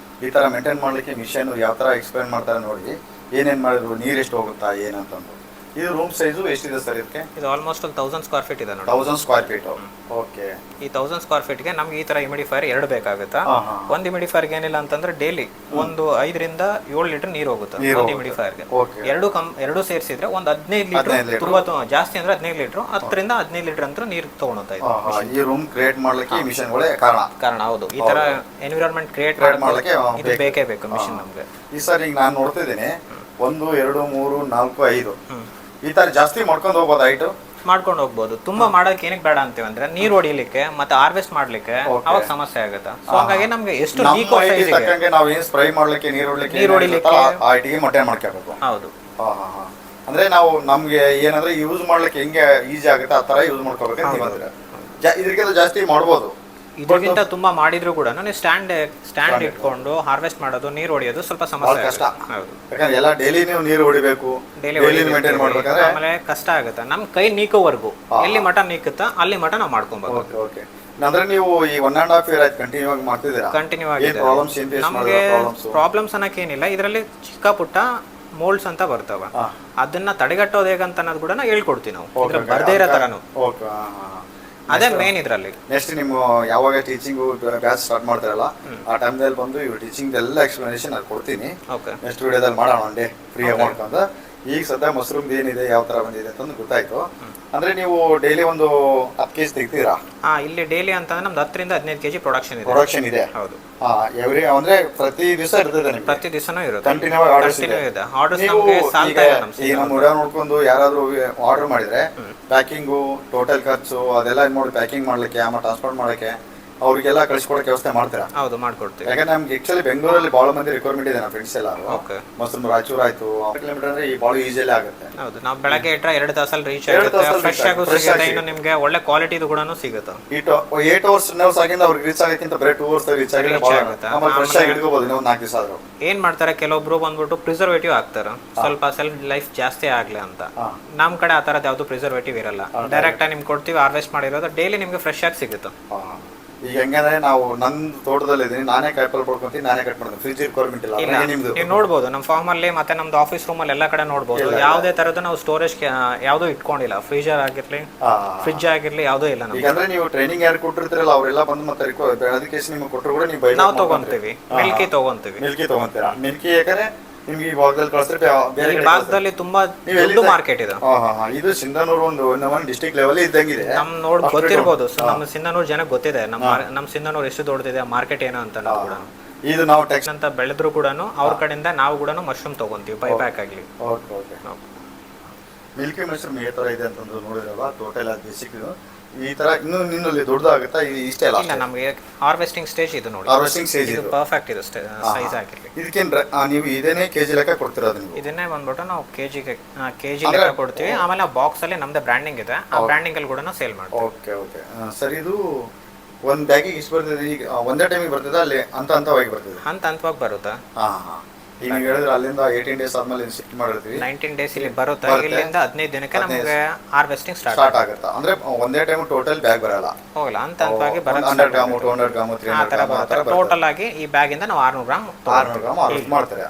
ಈ ಥರ ಮೇಂಟೈನ್ ಮಾಡಲಿಕ್ಕೆ ಮಿಷನ್ ಯಾವ ಥರ ಎಕ್ಸ್ಪ್ಲೇನ್ ಮಾಡ್ತಾರೆ ನೋಡಿ. ಏನೇನು ಮಾಡಿದ್ರು, ನೀರು ಎಷ್ಟು ಹೋಗುತ್ತಾ ಏನಂತಂದು. ಇದು ರೂಮ್ ಸೈಜು ಎಷ್ಟಿದೆ ಸರ್ ಇದಕ್ಕೆ? ಇದು ಆಲ್ಮೋಸ್ಟ್ 1000 ಸ್ಕ್ವೇರ್ ಫೀಟ್ ಇದೆ ನೋಡಿ. 1000 ಸ್ಕ್ವೇರ್ ಫೀಟ್. ಓಕೆ. ಈ 1000 ಸ್ಕ್ವೇರ್ ಫೀಟ್ಗೆ ನಮ್ಗೆ ಈ ತರ ಹ್ಯುಮಿಡಿಫೈಯರ್ 2 ಬೇಕಾಗುತ್ತಾ? ಒಂದು ಹ್ಯುಮಿಡಿಫೈಯರ್ಗೆ ಏನಿಲ್ಲ ಅಂತಂದ್ರೆ ಡೈಲಿ ಒಂದು 5 ರಿಂದ 7 ಲೀಟರ್ ನೀರು ಹೋಗುತ್ತೆ ಒಂದು ಹ್ಯುಮಿಡಿಫೈಯರ್ಗೆ. ಎರಡು ಸೇರಿಸಿದ್ರೆ ಒಂದು 15 ಲೀಟರ್, ತುಂಬಾ ಜಾಸ್ತಿ ಅಂದ್ರೆ 15 ಲೀಟರ್, 10 ರಿಂದ 15 ಲೀಟರ್ ಅಂತ ನೀರು ತಗೊಳ್ತಾ ಇದೆ. ಈ ರೂಮ್ ಕ್ರಿಯೇಟ್ ಮಾಡ್ಲಿಕ್ಕೆ ಈ ಮಿಷನ್ಗಳೇ ಕಾರಣ. ಹೌದು, ಈ ತರ ಎನ್ವಿರಾನ್ಮೆಂಟ್ ಕ್ರಿಯೇಟ್ ಮಾಡ್ಲಿಕ್ಕೆ ಇದು ಬೇಕೇ ಬೇಕು ಮಿಷನ್ ನಮ್ಗೆ. ಈ ಸರ್ ಈಗ ನಾನು ನೋಡ್ತಿದ್ದೀನಿ 1 2 3 4 5 ಈ ತರ ಜಾಸ್ತಿ ಮಾಡ್ಕೊಂಡು ಹೋಗ್ಬೋದು. ಹೈಟ್ ಮಾಡ್ಕೊಂಡು ಹೋಗ್ಬೋದು. ತುಂಬಾ ಮಾಡೋಕೆ ಏನಕ್ಕೆ ಬೇಡ ಅಂತೀವಿ ಅಂದ್ರೆ ನೀರು ಹೊಡಿಲಿಕ್ಕೆ ಮತ್ತೆ ಹಾರ್ವೆಸ್ಟ್ ಮಾಡ್ಲಿಕ್ಕೆ ಅವಾಗ ಸಮಸ್ಯೆ ಆಗುತ್ತೆ. ಸೊ ಹಾಗಾಗಿ ನಮ್ಗೆ ಎಷ್ಟು ನಾವು ಏನ್ ಸ್ಪ್ರೈ ಮಾಡ್ಲಿಕ್ಕೆ ನೀರು ಹೊಡಿಲಿಕ್ಕೆ ಹೈಟ್ಗೆ ಮೇಂಟೈನ್ ಮಾಡ್ಕೋಬೇಕು. ಹೌದು. ಅಂದ್ರೆ ನಾವು ನಮ್ಗೆ ಏನಂದ್ರೆ ಯೂಸ್ ಮಾಡ್ಲಿಕ್ಕೆ ಹೆಂಗೆ ಈಸಿ ಆಗುತ್ತೆ ಆ ತರ ಯೂಸ್ ಮಾಡ್ಕೋಬೇಕು. ಇದಕ್ಕೆಲ್ಲ ಜಾಸ್ತಿ ಮಾಡ್ಬೋದು. ಇದಕ್ಕಿಂತ ತುಂಬಾ ಮಾಡಿದ್ರು ಕೂಡ ಸ್ಟ್ಯಾಂಡ್ ಇಟ್ಕೊಂಡು ಹಾರ್ವೆಸ್ಟ್ ಮಾಡೋದು, ನೀರು ಹೊಡಿಯೋದು ಸ್ವಲ್ಪ ಸಮಸ್ಯೆ ಕಷ್ಟ. ಯಾಕಂದ್ರೆ ಎಲ್ಲ ಡೈಲಿ ನೀವು ನೀರು ಹೊಡಿಬೇಕು, ಡೈಲಿ ಮೇಂಟೈನ್ ಮಾಡ್ಬೇಕಾದ್ರೆ ಆಮೇಲೆ ಕಷ್ಟ ಆಗುತ್ತೆ. ನಮ್ ಕೈ ನೀಕೋವರೆಗೂ ಎಲ್ಲಿ ಮಠ ನೀಕುತ್ತಾ ಅಲ್ಲಿ ಮಠ ನಾವು ಮಾಡ್ಕೊಬೇಕು. ಓಕೆ. ಅಂದ್ರೆ ನೀವು ಈ 1.5 year ಆಯ್ತು ಕಂಟಿನ್ಯೂ ಆಗಿ ಮಾಡ್ತಿದ್ದೀರಾ? ಕಂಟಿನ್ಯೂ ಆಗಿದೆ. ನಮಗೆ ಪ್ರಾಬ್ಲಮ್ಸ್ ಅನ್ನಕ್ಕೆ ಏನಿಲ್ಲ. ಇದರಲ್ಲಿ ಚಿಕ್ಕ ಪುಟ್ಟ ಮೋಲ್ಡ್ಸ್ ಅಂತ ಬರ್ತಾವ, ಅದನ್ನ ತಡೆಗಟ್ಟೋದು ಹೇಗಂತ ಅನ್ನೋದು ಕೂಡ ಹೇಳ್ಕೊಡ್ತೀವಿ ನಾವು, ಬರ್ದೇ ಇರೋ ತರನು. ಅದೇ ಮೇನ್ ಇದ್ರಲ್ಲಿ. ನೆಕ್ಸ್ಟ್ ನೀವು ಯಾವಾಗ ಟೀಚಿಂಗ್ ಬ್ಯಾಚ್ ಸ್ಟಾರ್ಟ್ ಮಾಡ್ತಾರಲ್ಲ ಆ ಟೈಮ್ದಲ್ಲಿ ಬಂದು ಇವ್ರು ಟೀಚಿಂಗ್ ಎಲ್ಲ ಎಕ್ಸ್ಪ್ಲನೇಷನ್ ಅದು ಕೊಡ್ತೀನಿ. ನೆಕ್ಸ್ಟ್ ವಿಡಿಯೋದಲ್ಲಿ ಮಾಡೋಣ ಒನ್ ಡೇ ಫ್ರೀ ಆಗಿ ಮಾಡ್ಕೊಂಡು. ಈಗ ಸದ್ಯ ಮಶ್ರೂಮ್ ಏನಿದೆ ಯಾವ ತರ ಬಂದಿದೆ ಅಂತ ಗೊತ್ತಾಯ್ತು. ಅಂದ್ರೆ ನೀವು ಡೈಲಿ ಒಂದು 10 kg ತೆಗ್ತೀರಾ? ಇಲ್ಲಿ ಡೈಲಿ ಅಂತಂದ್ರೆ ನಮ್ದು 10 ರಿಂದ 15 kg ಪ್ರೊಡಕ್ಷನ್ ಇದೆ. ಹೌದು. ಅಂದ್ರೆ ಪ್ರತಿ ದಿವಸ ಇರ್ತದೆ ನಿಮ್ಗೆ? ಪ್ರತಿ ದಿವಸನೂ ಇರುತ್ತೆ. ಕಂಟಿನ್ಯೂ ಆರ್ಡರ್ಸ್ ಇದೆ. ನಮ್ಮ ವಿಡಿಯೋ ನೋಡ್ಕೊಂಡು ಯಾರಾದ್ರೂ ಆರ್ಡರ್ ಮಾಡಿದ್ರೆ ಪ್ಯಾಕಿಂಗು, ಟೋಟಲ್ ಖರ್ಚು ಅದೆಲ್ಲ ನೋಡಿ ಪ್ಯಾಕಿಂಗ್ ಮಾಡ್ಲಿಕ್ಕೆ ಆಮೇಲೆ ಟ್ರಾನ್ಸ್ಪೋರ್ಟ್ ಮಾಡಕ್ಕೆ ಅವ್ರಿಗೆಲ್ಲ ಕಳಿಸ್ಕೊಡಕ್ಕೆ ವ್ಯವಸ್ಥೆ ಮಾಡ್ತೀರಾ? ಹೌದು, ಮಾಡ್ಕೊಡ್ತೀವಿ. ಯಾಕಂದ್ರೆ ನಮ್ಗೆ ಆಕ್ಚುಲಿ ಬೆಂಗಳೂರಲ್ಲಿ ಬಹಳ ಮಂದಿ ರಿಕ್ವೈರ್ಮೆಂಟ್ ಇದೆ. ನಮ್ಮ ಫ್ರೆಂಡ್ಸ್ ಎಲ್ಲ ಮಸೂರು ರಾಯಚೂರು ಆಯ್ತು, 6 ಕಿಲೋಮೀಟರ್ ಅಂದ್ರೆ ಈ ಬಹಳ ಈಸಿಯಲ್ಲಿ ಆಗುತ್ತೆ. ಹೌದು, ನಾವು ಬೆಳಗ್ಗೆ ಇಟ್ಟರೆ 2 ತಾಸಲ್ಲಿ ರೀಚ್ ಆಗುತ್ತೆ. ಫ್ರೆಶ್ ಆಗೂ ಸಿಗುತ್ತೆ, ಇನ್ನು ನಿಮಗೆ ಒಳ್ಳೆ ಕ್ವಾಲಿಟಿದು ಕೂಡ ಸಿಗುತ್ತೆ. 8 hours 9 hours ಆಗಿಂದ ಅವ್ರಿಗೆ ರೀಚ್ ಆಗೋಕ್ಕಿಂತ ಬರೀ 2 hours ರೀಚ್ ಆಗಿದೆ. ಫ್ರೆಶ್ ಆಗಿ ಇಟ್ಕೋಬಹುದು ಇನ್ನೊಂದು 4 ದಿವಸ ಆದ್ರೂ. ಏನ್ ಮಾಡ್ತಾರೆ ಕೆಲವೊಬ್ರು ಬಂದ್ಬಿಟ್ಟು ಪ್ರಿಸರ್ವೇಟಿವ್ ಹಾಕ್ತಾರೆ, ಸ್ವಲ್ಪ ಸೆಲ್ಫ್ ಲೈಫ್ ಜಾಸ್ತಿ ಆಗ್ಲಿ ಅಂತ. ನಮ್ ಕಡೆ ಆ ತರದ್ ಯಾವ್ದು ಪ್ರಿಸರ್ವೇಟಿವ್ ಇರಲ್ಲ. ಡೈರೆಕ್ಟ್ ಆಗಿ ನಿಮ್ಗೆ ಕೊಡ್ತೀವಿ, ಹಾರ್ವೆಸ್ಟ್ ಮಾಡಿರೋದು ಡೈಲಿ ನಿಮ್ಗೆ ಫ್ರೆಶ್ ಆಗಿ ಸಿಗುತ್ತೆ. ಈಗ ಹೆಂಗಂದ್ರೆ ನಾವು ನನ್ನ ತೋಟದಲ್ಲಿ ಇದೀನಿ, ನಾನೇ ಕಾಯಿಪಲ್ಲೆ ಪಡ್ಕೊಂತೀನಿ, ನಾನೇ ಕಟ್ ಮಾಡ್ತೀನಿ. ಫ್ರಿಜ್ ರಿಕ್ವೈರ್ಮೆಂಟ್ ಇಲ್ಲ. ನೀವು ನೋಡ್ಬೋದು ನಮ್ಮ ಫಾರ್ಮ್ ಅಲ್ಲಿ ಮತ್ತೆ ನಮ್ದು ಆಫೀಸ್ ರೂಮ್ ಅಲ್ಲಿ ಎಲ್ಲ ಕಡೆ ನೋಡ್ಬೋದು. ಯಾವುದೇ ತರದ್ದು ನಾವು ಸ್ಟೋರೇಜ್ ಯಾವ್ದು ಇಟ್ಕೊಂಡಿಲ್ಲ. ಫ್ರೀಜರ್ ಆಗಿರ್ಲಿ, ಫ್ರಿಜ್ ಆಗಿರ್ಲಿ, ಯಾವ್ದೂ ಇಲ್ಲ. ಅಂದ್ರೆ ನೀವು ಟ್ರೈನಿಂಗ್ ಯಾರು ಕೊಟ್ಟಿರ್ತೀರಲ್ಲ ಅವರೆಲ್ಲ ಬಂದು ಮತ್ತೆ ಅದಕ್ಕೆ ನಿಮ್ಗೆ ಕೊಟ್ಟರು ಕೂಡ ನೀವು ನಾವು ತಗೊಂತೀವಿ. ಮಿಲ್ಕಿ ತಗೊಂತೀರಾ? ಮಿಲ್ಕಿ ಯಾಕಂದ್ರೆ ನಿಮ್ಗೆ ಈ ಭಾಗದಲ್ಲಿ ಕಳಿಸಿದ್ರೆ ಬೇರೆ ಭಾಗದಲ್ಲಿ ತುಂಬಾ ದೊಡ್ಡ ಮಾರ್ಕೆಟ್ ಇದೆ. ಇದು ಸಿಂಧನೂರು ಒಂದು ಡಿಸ್ಟ್ರಿಕ್ಟ್ ಲೆವೆಲ್ ಇದ್ದಂಗಿದೆ. ನಮ್ ಗೊತ್ತಿರ್ಬೋದು, ನಮ್ಮ ಸಿಂಧನೂರು ಜನಕ್ಕೆ ಗೊತ್ತಿದೆ ನಮ್ ಸಿಂಧನೂರು ಎಷ್ಟು ದೊಡ್ಡದಿದೆ, ಮಾರ್ಕೆಟ್ ಏನು ಅಂತ. ನಾವು ಕೂಡ ಇದು ನಾವು ಟೆಕ್ಸ್ ಅಂತ ಬೆಳೆದ್ರು ಕೂಡ ಅವ್ರ ಕಡೆಯಿಂದ ನಾವು ಕೂಡ ಮಶ್ರೂಮ್ ತಗೊಂತೀವಿ, ಬೈ ಪ್ಯಾಕ್ ಆಗ್ಲಿ. ಮಿಲ್ಕಿ ಮಶ್ರೂಮ್ ಯಾವ ತರ ಇದೆ ಅಂತಂದ್ರೆ ನೋಡಿರಲ್ಲ, ಟೋಟಲ್ ಅದು ಬೇಸಿಕ್ ಈ ತರ ಇನ್ನು ನಿನ್ನಲ್ಲಿ ದೊಡ್ಡದಾಗುತ್ತಾ? ಇಷ್ಟೇ ಅಲ್ಲ, ನಮಗೆ ಹಾರ್ವೆಸ್ಟಿಂಗ್ ಸ್ಟೇಜ್ ಇದು ನೋಡಿ. ಹಾರ್ವೆಸ್ಟಿಂಗ್ ಸ್ಟೇಜ್ ಇದು ಪರ್ಫೆಕ್ಟ್ ಇದೆ ಸೈಜ್ ಆಗಿರ್ಲಿ. ಇದಕ್ಕೇನು ನೀವು ಇದನ್ನೇ ಕೆಜಿ ಲೆಕ್ಕ ಕೊಡ್ತಿರೋದು? ನೀವು ಇದನ್ನೇ ಬಂದ್ಬಿಟ್ಟು ನಾವು ಕೆಜಿ ಲೆಕ್ಕ ಕೊಡ್ತೀವಿ. ಆಮೇಲೆ ಆ ಬಾಕ್ಸ್ ಅಲ್ಲಿ ನಮ್ದು ಬ್ರ್ಯಾಂಡಿಂಗ್ ಇದೆ, ಆ ಬ್ರ್ಯಾಂಡಿಂಗ್ ಅಲ್ಲಿ ಕೂಡ ಸೇಲ್ ಮಾಡ್ತೀವಿ. Okay sir. ಇದು ಒಂದ್ ಬ್ಯಾಗಿಗೆ ಇಷ್ಟು ಬರ್ತದೆ? ಈಗ ಒಂದೇ ಟೈಮಿಗೆ ಬರ್ತದೆ ಅಲ್ಲಿ ಹಂತವಾಗಿ ಬರ್ತದೆ? ಹಂತವಾಗಿ ಬರುತ್ತೆ. ಈಗ ನೀವು ಹೇಳಿದ್ರೆ ಅಲ್ಲಿಂದ 18 days ಆದ್ಮೇಲೆ ಶಿಫ್ಟ್ ಮಾಡಿರ್ತೀವಿ. 19 days ಇಲ್ಲಿ ಬರುತ್ತೆ. ಇಲ್ಲಿಂದ 15 ದಿನಕ್ಕೆ ನಮಗೆ ಹಾರ್ವೆಸ್ಟಿಂಗ್ ಸ್ಟಾರ್ಟ್ ಆಗುತ್ತೆ. ಅಂದ್ರೆ ಒಂದೇ ಟೈಮ್ ಟೋಟಲ್ ಬ್ಯಾಗ್ ಬರಲ್ಲ, ಹೋಗಲ್ಲ. ಹಂತವಾಗಿ ಬರುತ್ತೆ. 100 ಗ್ರಾಮ್ 200 ಗ್ರಾಮ್ 300 ಗ್ರಾಮ್ ಟೋಟಲ್ ಆಗಿ ಈ ಬ್ಯಾಗ್ ಇಂದ ನಾವು 600 ಗ್ರಾಮ್ ಹಾರ್ವೆಸ್ಟ್ ಮಾಡ್ತಾರೆ.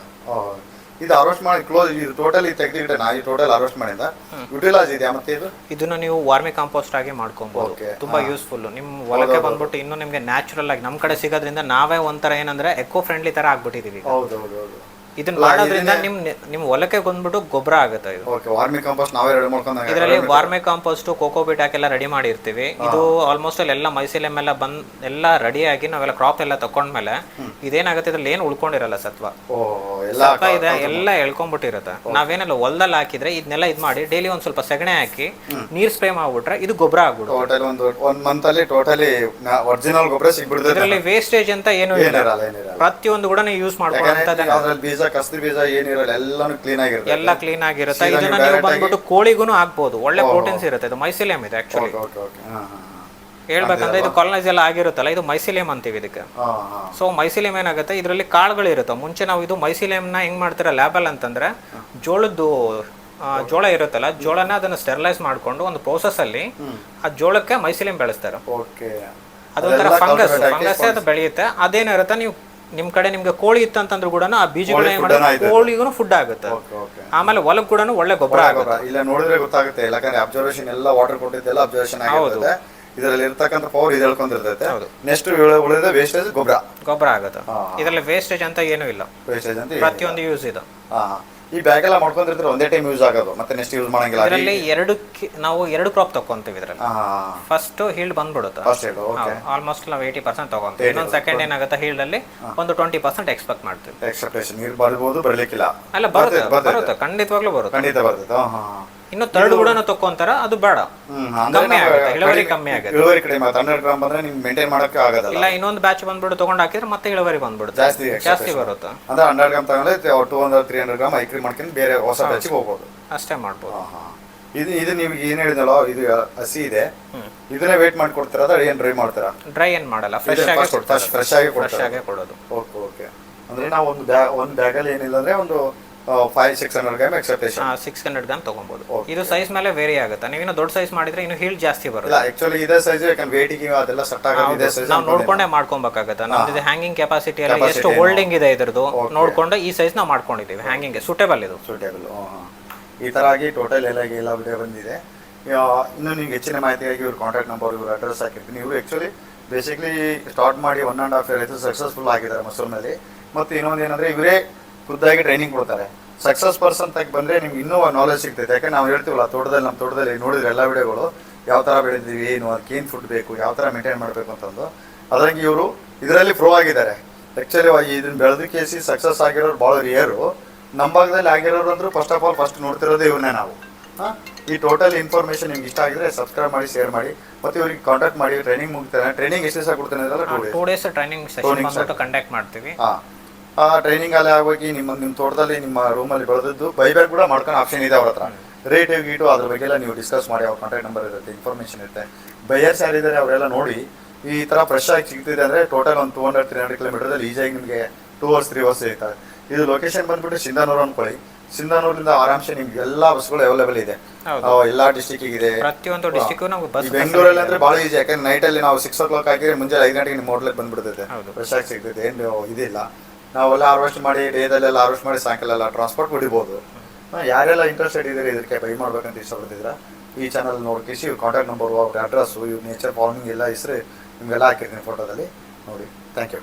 ಇದು ಹಾರ್ವೆಸ್ಟ್ ಮಾಡಿ ಕ್ಲೋಸ್, ಇದು ಟೋಟಲ್ ತೆಗೆದಿಟ್ಟೆ ನಾ ಈ ಟೋಟಲ್ ಹಾರ್ವೆಸ್ಟ್ ಮಾಡಿದ ಯುಟಿಲೈಸ್ ಇದೆಯಾ? ಮತ್ತೆ ಇದನ್ನ ನೀವು ವಾರ್ಮಿ ಕಾಂಪೋಸ್ಟ್ ಆಗಿ ಮಾಡ್ಕೊಬಹುದು. ತುಂಬಾ ಯೂಸ್ಫುಲ್. ನಿಮ್ ಹೊಲಕ್ಕೆ ಬಂದ್ಬಿಟ್ಟು ಇನ್ನು ನಿಮ್ಗೆ ನ್ಯಾಚುರಲ್ ಆಗಿ ನಮ್ ಕಡೆ ಸಿಗೋದ್ರಿಂದ ನಾವೇ ಒಂಥರ ಏನಂದ್ರೆ ಎಕೋ ಫ್ರೆಂಡ್ಲಿ ತರ ಆಗ್ಬಿಟ್ಟಿದೀವಿ. ಇದನ್ನ ಮಾಡೋದ್ರಿಂದ ನಿಮ್ ಹೊಲಕ್ಕೆ ಬಂದ್ಬಿಟ್ಟು ಗೊಬ್ಬರ ಆಗುತ್ತೆ. ಇದು ವಾರ್ಮಿ ಕಾಂಪೋಸ್ಟ್ ನಾವೇ ರೆಡಿ ಮಾಡ್ಕೊಂಡು ಇದರಲ್ಲಿ ವಾರ್ಮಿ ಕಾಂಪೋಸ್ಟ್, ಕೋಕೋಬಿಟ್ ಹಾಕೆಲ್ಲ ರೆಡಿ ಮಾಡಿರ್ತೀವಿ. ಇದು ಆಲ್ಮೋಸ್ಟ್ ಎಲ್ಲ ಮೈಸೆಲೆಮ್ ಎಲ್ಲ ಬಂದ್ ಎಲ್ಲ ರೆಡಿ ಆಗಿ ನಾವೆಲ್ಲ ಕ್ರಾಪ್ ಎಲ್ಲ ತಕೊಂಡ್ಮೇಲೆ ಇದೇನಾಗುತ್ತೆ, ಇದ್ರಲ್ಲಿ ಏನು ಉಳ್ಕೊಂಡಿರಲ್ಲ ಸತ್ವ ಇದೆ, ಎಲ್ಲ ಎಳ್ಕೊಂಡ್ಬಿಟ್ಟಿರುತ್ತೆ. ನಾವೇನೆಲ್ಲ ಹೊಲದಲ್ಲಿ ಹಾಕಿದ್ರೆ ಇದನ್ನೆಲ್ಲ ಇದ್ ಮಾಡಿ ಡೈಲಿ ಒಂದ್ ಸ್ವಲ್ಪ ಸಗಣಿ ಹಾಕಿ ನೀರ್ ಸ್ಪ್ರೇ ಮಾಡ್ಬಿಟ್ರೆ ಇದು ಗೊಬ್ಬರ ಆಗ್ಬಿಡುತ್ತೆ. ಒಂದ್ ಮಂತ್ ಅಲ್ಲಿ ಟೋಟಲಿ ಒರಿಜಿನಲ್ ಗೊಬ್ಬರ ಸಿಗ್ಬಿಡುತ್ತೆ. ಇದರಲ್ಲಿ ವೇಸ್ಟೇಜ್ ಅಂತ ಏನು ಇಲ್ಲ, ಪ್ರತಿಯೊಂದು ಕೂಡ ನೀವು ಯೂಸ್ ಮಾಡ್ಕೊಳ್ಳೋ ಕಸ್ತಿ ಬೀಜ ಏನಿರಲ್ಲ, ಎಲ್ಲಾನು ಕ್ಲೀನ್ ಆಗಿರುತ್ತೆ. ಎಲ್ಲ ಕ್ಲೀನ್ ಆಗಿರುತ್ತೆ. ಇದನ್ನ ನೀವು ಬಂದ್ಬಿಟ್ಟು ಕೋಳಿಗೂ ಹಾಕ್ಬೋದು, ಒಳ್ಳೆ ಪ್ರೋಟೀನ್ಸ್ ಇರುತ್ತೆ. ಇದು ಮೈಸೆಲಿಯಂ ಇದೆ ಆಕ್ಚುಲಿ. ಹೇಳ್ಬೇಕಂದ್ರೆ ಇದು ಕಾಲನೈಸ್ ಎಲ್ಲ ಆಗಿರುತ್ತಲ್ಲ, ಇದು ಮೈಸಿಲಿಯಂ ಅಂತೀವಿ ಇದಕ್ಕೆ. ಸೊ ಮೈಸಿಲಿಯಂ ಏನಾಗುತ್ತೆ, ಇದರಲ್ಲಿ ಕಾಳುಗಳು ಇರುತ್ತೆ. ಮುಂಚೆ ನಾವು ಇದು ಮೈಸಿಲಿಯಂನ ಹೆಂಗ್ ಮಾಡ್ತೀರಾ ಲ್ಯಾಬಲ್ ಅಂತಂದ್ರೆ, ಜೋಳದ್ದು ಜೋಳ ಇರುತ್ತಲ್ಲ, ಜೋಳನ ಅದನ್ನ ಸ್ಟೆರಿಲೈಸ್ ಮಾಡ್ಕೊಂಡು ಒಂದು ಪ್ರೋಸೆಸ್ ಅಲ್ಲಿ ಆ ಜೋಳಕ್ಕೆ ಮೈಸಿಲಿಯಂ ಬೆಳೆಸ್ತಾರೆ. ಅದೊಂಥರ ಫಂಗಸ್ ಅದು ಬೆಳೆಯುತ್ತೆ. ಅದೇನಿರುತ್ತೆ, ನೀವು ನಿಮ್ ಕಡೆ ನಿಮ್ಗೆ ಕೋಳಿ ಇತ್ತಂತಂದ್ರೂ ಕೂಡ ಆ ಬೀಜಗಳು ಏನ್ ಮಾಡೋದು, ಕೋಳಿಗೂ ಫುಡ್ ಆಗುತ್ತೆ. ಆಮೇಲೆ ಹೊಲಕ್ ಕೂಡ ಒಳ್ಳೆ ಗೊಬ್ಬರ ಆಗುತ್ತೆ. ಇಲ್ಲ ನೋಡಿದ್ರೆ ಗೊತ್ತಾಗುತ್ತೆ, ಯಾಕಂದ್ರೆ ಅಬ್ಸರ್ವೇಷನ್ ಎಲ್ಲ ವಾಟರ್ ಕೊಟ್ಟಿದ್ದೆಲ್ಲ ಅಬ್ಸರ್ವೇಷನ್ ಆಗಿರುತ್ತೆ. ಇದರಲ್ಲಿ ಇರ್ತಕ್ಕಂಥ ಪವರ್ ಇದು ಹೇಳ್ಕೊಂಡಿರ್ತೈತೆ. ನೆಕ್ಸ್ಟ್ ಉಳಿದ ವೇಸ್ಟೇಜ್ ಗೊಬ್ಬರ ಆಗುತ್ತೆ. ಇದರಲ್ಲಿ ವೇಸ್ಟೇಜ್ ಅಂತ ಏನೂ ಇಲ್ಲ, ವೇಸ್ಟೇಜ್ ಅಂತ ಪ್ರತಿಯೊಂದು ಯೂಸ್ ಇದು. ಈ ಬ್ಯಾಗ್ ಎಲ್ಲ ಮಾಡ್ಕೊಂಡಿರ್ತಾರೆ, ಒಂದೇ ಟೈಮ್ ಯೂಸ್ ಆಗೋದು, ಮತ್ತೆ ನೆಕ್ಸ್ಟ್ ಯೂಸ್ ಮಾಡಂಗಿಲ್ಲ. ಇದರಲ್ಲಿ ನಾವು ಎರಡು ಕ್ರಾಪ್ ತಗೊಂತೀವಿ. ಇದರಲ್ಲಿ ಫಸ್ಟ್ ಹೀಲ್ಡ್ ಬಂದ್ಬಿಡುತ್ತೆ, ಆಲ್ಮೋಸ್ಟ್ ನಾವು 80% ತಗೊಂತೀವಿ. ಇನ್ನೊಂದು ಸೆಕೆಂಡ್ ಏನಾಗುತ್ತೆ, ಹೀಲ್ಡ್ ಅಲ್ಲಿ ಒಂದು 20% ಎಕ್ಸ್ಪೆಕ್ಟ್ ಮಾಡ್ತೀವಿ. ಎಕ್ಸ್ಪೆಕ್ಟೇಷನ್ ನೀರು ಬರ್ಬೋದು, ಬರ್ಲಿಕ್ಕಿಲ್ಲ, ಅಲ್ಲ ಬರುತ್ತೆ, ಖಂಡಿತವಾಗ್ಲೂ ಬರುತ್ತೆ. ಖಂಡಿತ ಬರ್ತದೆ. ಇನ್ನು ಥರ್ಡ್ ಕೂಡ ತಗೊಂತಾರ, ಅದು ಬೇಡ, ಕಮ್ಮಿ ಆಗುತ್ತೆ, ಇಳುವರಿ ಕಮ್ಮಿ ಆಗುತ್ತೆ. ಇಳುವರಿ ಕಡಿಮೆ 100 ಗ್ರಾಮ್ ಬಂದ್ರೆ ನಿಮ್ಗೆ ಮೇಂಟೈನ್ ಮಾಡಕ್ಕೆ ಆಗೋದಿಲ್ಲ. ಇಲ್ಲ ಇನ್ನೊಂದು ಬ್ಯಾಚ್ ಬಂದ್ಬಿಟ್ಟು ತಗೊಂಡ್ ಹಾಕಿದ್ರೆ ಮತ್ತೆ ಇಳುವರಿ ಬಂದ್ಬಿಡುತ್ತೆ, ಜಾಸ್ತಿ ಬರುತ್ತೆ. ಅಂದ್ರೆ 100 ಗ್ರಾಮ್ ತಗೊಂಡ್ರೆ 200-300 ಗ್ರಾಮ್ ಐಕ್ರಿ ಮಾಡ್ಕೊಂಡು ಬೇರೆ ಹೊಸ ಬ್ಯಾಚಿಗೆ ಹೋಗ್ಬೋದು, ಅಷ್ಟೇ ಮಾಡ್ಬೋದು. ಇದು ನೀವು ಏನ್ ಹೇಳಿದಲ್ಲ, ಇದು ಹಸಿ ಇದೆ, ಇದನ್ನೇ ವೇಟ್ ಮಾಡಿ ಕೊಡ್ತೀರಾ, ಅದ ಏನ್ ಡ್ರೈ ಮಾಡ್ತೀರಾ? ಡ್ರೈ ಏನ್ ಮಾಡಲ್ಲ, ಫ್ರೆಶ್ ಆಗಿ ಕೊಡೋದು. ಓಕೆ. ಅಂದ್ರೆ ನಾವು ಒಂದು ಬ್ಯಾಗ್ ಅಲ್ಲಿ ಏನಿಲ್ಲ ಅಂದ್ರೆ ಒಂದು 500-600 ಗ್ರಾಮ್ ಎಕ್ಸೆಪ್ಟೇಷನ್ 600 ಗ್ರಾಮ್ ತಗೊಬಹುದು. ಇದು ಸೈಜ್ ಮೇಲೆ ವೇರಿ ಆಗುತ್ತೆ. ನೀವಿನ್ನು ದೊಡ್ಡ ಸೈಜ್ ಮಾಡಿದ್ರೆ ಇನ್ನು ಹೀಲ್ಡ್ ಜಾಸ್ತಿ ಬರುತ್ತೆ. ಇಲ್ಲ ಆಕ್ಚುಲಿ ಇದೇ ಸೈಜ್, ಯಾಕಂದ್ರೆ ವೇಟಿಗೆ ಅದೆಲ್ಲ ಸೆಟ್ ಆಗೋದು ಇದೇ ಸೈಜ್. ನಾವು ನೋಡ್ಕೊಂಡೇ ಮಾಡ್ಕೊಬೇಕಾಗುತ್ತೆ. ನಮ್ದು ಹ್ಯಾಂಗಿಂಗ್ ಕೆಪಾಸಿಟಿ ಅಲ್ಲಿ ಎಷ್ಟು ಹೋಲ್ಡಿಂಗ್ ಇದೆ ಇದ್ರದ್ದು ನೋಡ್ಕೊಂಡು ಈ ಸೈಜ್ ನಾವು ಮಾಡ್ಕೊಂಡಿದ್ದೀವಿ. ಹ್ಯಾಂಗಿಂಗ್ ಸೂಟೇಬಲ್ ಇದು. ಈ ತರ ಆಗಿ ಟೋಟಲ್ ಎಲ್ಲ ವಿಡಿಯೋ ಬಂದಿದೆ. ಇನ್ನು ನಿಮ್ಗೆ ಹೆಚ್ಚಿನ ಮಾಹಿತಿಗಾಗಿ ಇವ್ರ ಕಾಂಟ್ಯಾಕ್ಟ್ ನಂಬರ್, ಇವ್ರ ಅಡ್ರೆಸ್ ಹಾಕಿರ್ತೀನಿ. ಇವರು ಆಕ್ಚುಲಿ ಬೇಸಿಕ್ಲಿ ಸ್ಟಾರ್ಟ್ ಮಾಡಿ 1.5 year ಆಯ್ತು, ಸಕ್ಸಸ್ಫುಲ್ ಆಗಿದ್ದಾರೆ ಮಸೂರಿನಲ್ಲಿ. ಮತ್ತು ಇನ್ನೊಂದು ಏನಂದ್ರೆ ಇವರೇ ಖುದ್ದಾಗಿ ಟ್ರೈನಿಂಗ್ ಕೊಡ್ತಾರೆ. ಸಕ್ಸಸ್ ಪರ್ಸನ್ ತಗ ಬಂದರೆ ನಿಮ್ಗೆ ಇನ್ನೂ ನಾಲೆಜ್ ಸಿಗ್ತೈತೆ. ಯಾಕಂದ್ರೆ ನಾವು ಹೇಳ್ತೀವಲ್ಲ, ನಮ್ಮ ತೋಟದಲ್ಲಿ ನೋಡಿದ್ರೆ ಎಲ್ಲ ವಿಡಿಯೋಗಳು ಯಾವ ಥರ ಬೆಳೆದಿದ್ದೀವಿ, ಏನು ಅದಕ್ಕೆ ಏನು ಫುಡ್ ಬೇಕು, ಯಾವ ಥರ ಮೇಂಟೈನ್ ಮಾಡಬೇಕು ಅಂತಂದು. ಅದರಂಗೆ ಇವರು ಇದರಲ್ಲಿ ಪ್ರೋ ಆಗಿದ್ದಾರೆ. ಆ್ಯಕ್ಚುಲಿ ಇದನ್ನ ಬೆಳೆದು ಕೇಸಿ ಸಕ್ಸಸ್ ಆಗಿರೋರು ಭಾಳ ರೇರು. ನಮ್ಮ ಭಾಗದಲ್ಲಿ ಆಗಿರೋರು ಅಂದರೂ ಫಸ್ಟ್ ನೋಡ್ತಿರೋದೇ ಇವನ್ನೇ ನಾವು. ಈ ಟೋಟಲ್ ಇನ್ಫಾರ್ಮೇಷನ್ ನಿಮ್ಗೆ ಇಷ್ಟ ಆಗಿದ್ರೆ ಸಬ್ಸ್ಕ್ರೈಬ್ ಮಾಡಿ, ಶೇರ್ ಮಾಡಿ, ಮತ್ತು ಇವ್ರಿಗೆ ಕಾಂಟ್ಯಾಕ್ಟ್ ಮಾಡಿ. ಟ್ರೈನಿಂಗ್ ಮುಗಿತಾರೆ. ಟ್ರೈನಿಂಗ್ ಎಷ್ಟು ದಿವಸ ಕೊಡ್ತಾನೆ ಅಂದ್ರೆ 2 days ಟ್ರೈನಿಂಗ್ ಸೆಷನ್ ಕಂಡಕ್ಟ್ ಮಾಡ್ತೀವಿ. ಆ ಟ್ರೈನಿಂಗ್ ಅಲ್ಲಿ ಆಗೋಗಿ ನಿಮ್ಮ ತೋಟದಲ್ಲಿ ನಿಮ್ಮ ರೂಮಲ್ಲಿ ಬೆಳೆದದ್ದು ಬೈಬ್ಯಾಕ್ ಕೂಡ ಮಾಡ್ಕೊಂಡು ಆಪ್ಷನ್ ಇದೆ ಅವ್ರ ಹತ್ರ. ರೇಟ್ ಗೀಟು ಅದ್ರ ಬಗ್ಗೆ ಎಲ್ಲ ನೀವು ಡಿಸ್ಕಸ್ ಮಾಡಿ. ಅವ್ರ ಕಾಂಟ್ಯಾಕ್ಟ್ ನಂಬರ್ ಇರುತ್ತೆ, ಇನ್ಫಾರ್ಮೇಷನ್ ಇರುತ್ತೆ. ಬೈಯರ್ಸ್ ಯಾರಿದ್ದಾರೆ ಅವರೆಲ್ಲ ನೋಡಿ ಈ ಥರ ಫ್ರೆಶ್ ಆಗಿ ಸಿಗ್ತಿದೆ ಅಂದರೆ ಟೋಟಲ್ ಒಂದು 200-300 ಕಿಲೋಮೀಟರ್ದಲ್ಲಿ ಈಸಿಯಾಗಿ ನಿಮಗೆ 2 hours 3 hours ಸಿಗ್ತದೆ. ಇದು ಲೊಕೇಶನ್ ಬಂದ್ಬಿಟ್ಟು ಸಿಂಧಾನೂರು ಅನ್ಕೊಳ್ಳಿ. ಸಿಂಧಾನೂರಿಂದ ಆರಾಮ್ಸೆ ನಿಮ್ಗೆ ಎಲ್ಲಾ ಬಸ್ಗಳು ಅವೈಲೇಬಲ್ ಇದೆ, ಎಲ್ಲಾ ಡಿಸ್ಟಿಕ್ ಇದೆ. ಪ್ರತಿಯೊಂದು ಡಿಸ್ಟಿಕ್ ಬೆಂಗಳೂರಲ್ಲಿ ಅಂದ್ರೆ ಬಹಳ ಈಸಿ. ಯಾಕಂದ್ರೆ ನೈಟ್ ಅಲ್ಲಿ ನಾವು 6 o'clock ಹಾಕಿದ್ರೆ ಮುಂಜಾನೆ 5 ಗಂಟೆಗೆ ನಿಮ್ಮ ಹೋಟ್ಲಿಗೆ ಬಂದ್ಬಿಡ್ತೈತೆ, ಫ್ರೆಶ್ ಆಗಿ ಸಿಗ್ತೈತೆ. ಏನು ಇದಿಲ್ಲ, ನಾವೆಲ್ಲ ಹಾರ್ವೆಸ್ಟ್ ಮಾಡಿ ಡೇದಲ್ಲೆಲ್ಲ ಹಾರ್ವೆಸ್ಟ್ ಮಾಡಿ ಸಾಯಂಕಾಲ ಎಲ್ಲ ಟ್ರಾನ್ಸ್ಪೋರ್ಟ್ ಹೊಡಿಬೋದು. ಯಾರೆಲ್ಲ ಇಂಟ್ರೆಸ್ಟೆಡ್ ಇದ್ದಾರೆ ಇದಕ್ಕೆ ಬೈ ಮಾಡ್ಬೇಕಂತ ಇಷ್ಟಪಡ್ತಿದ್ರ ಈ ಚಾನಲ್ ನೋಡ್ಕೇಸಿ ಇವ್ರ ಕಾಂಟ್ಯಾಕ್ಟ್ ನಂಬರು, ಅವ್ರ ಅಡ್ರೆಸ್ಸು, ಇವ್ರ ನೇಚರ್ ಫಾರ್ಮಿಂಗ್ ಎಲ್ಲ ಹೆಸರು ನಿಮಗೆಲ್ಲ ಹಾಕಿರ್ತೀನಿ ಫೋಟೋದಲ್ಲಿ ನೋಡಿ. Thank you.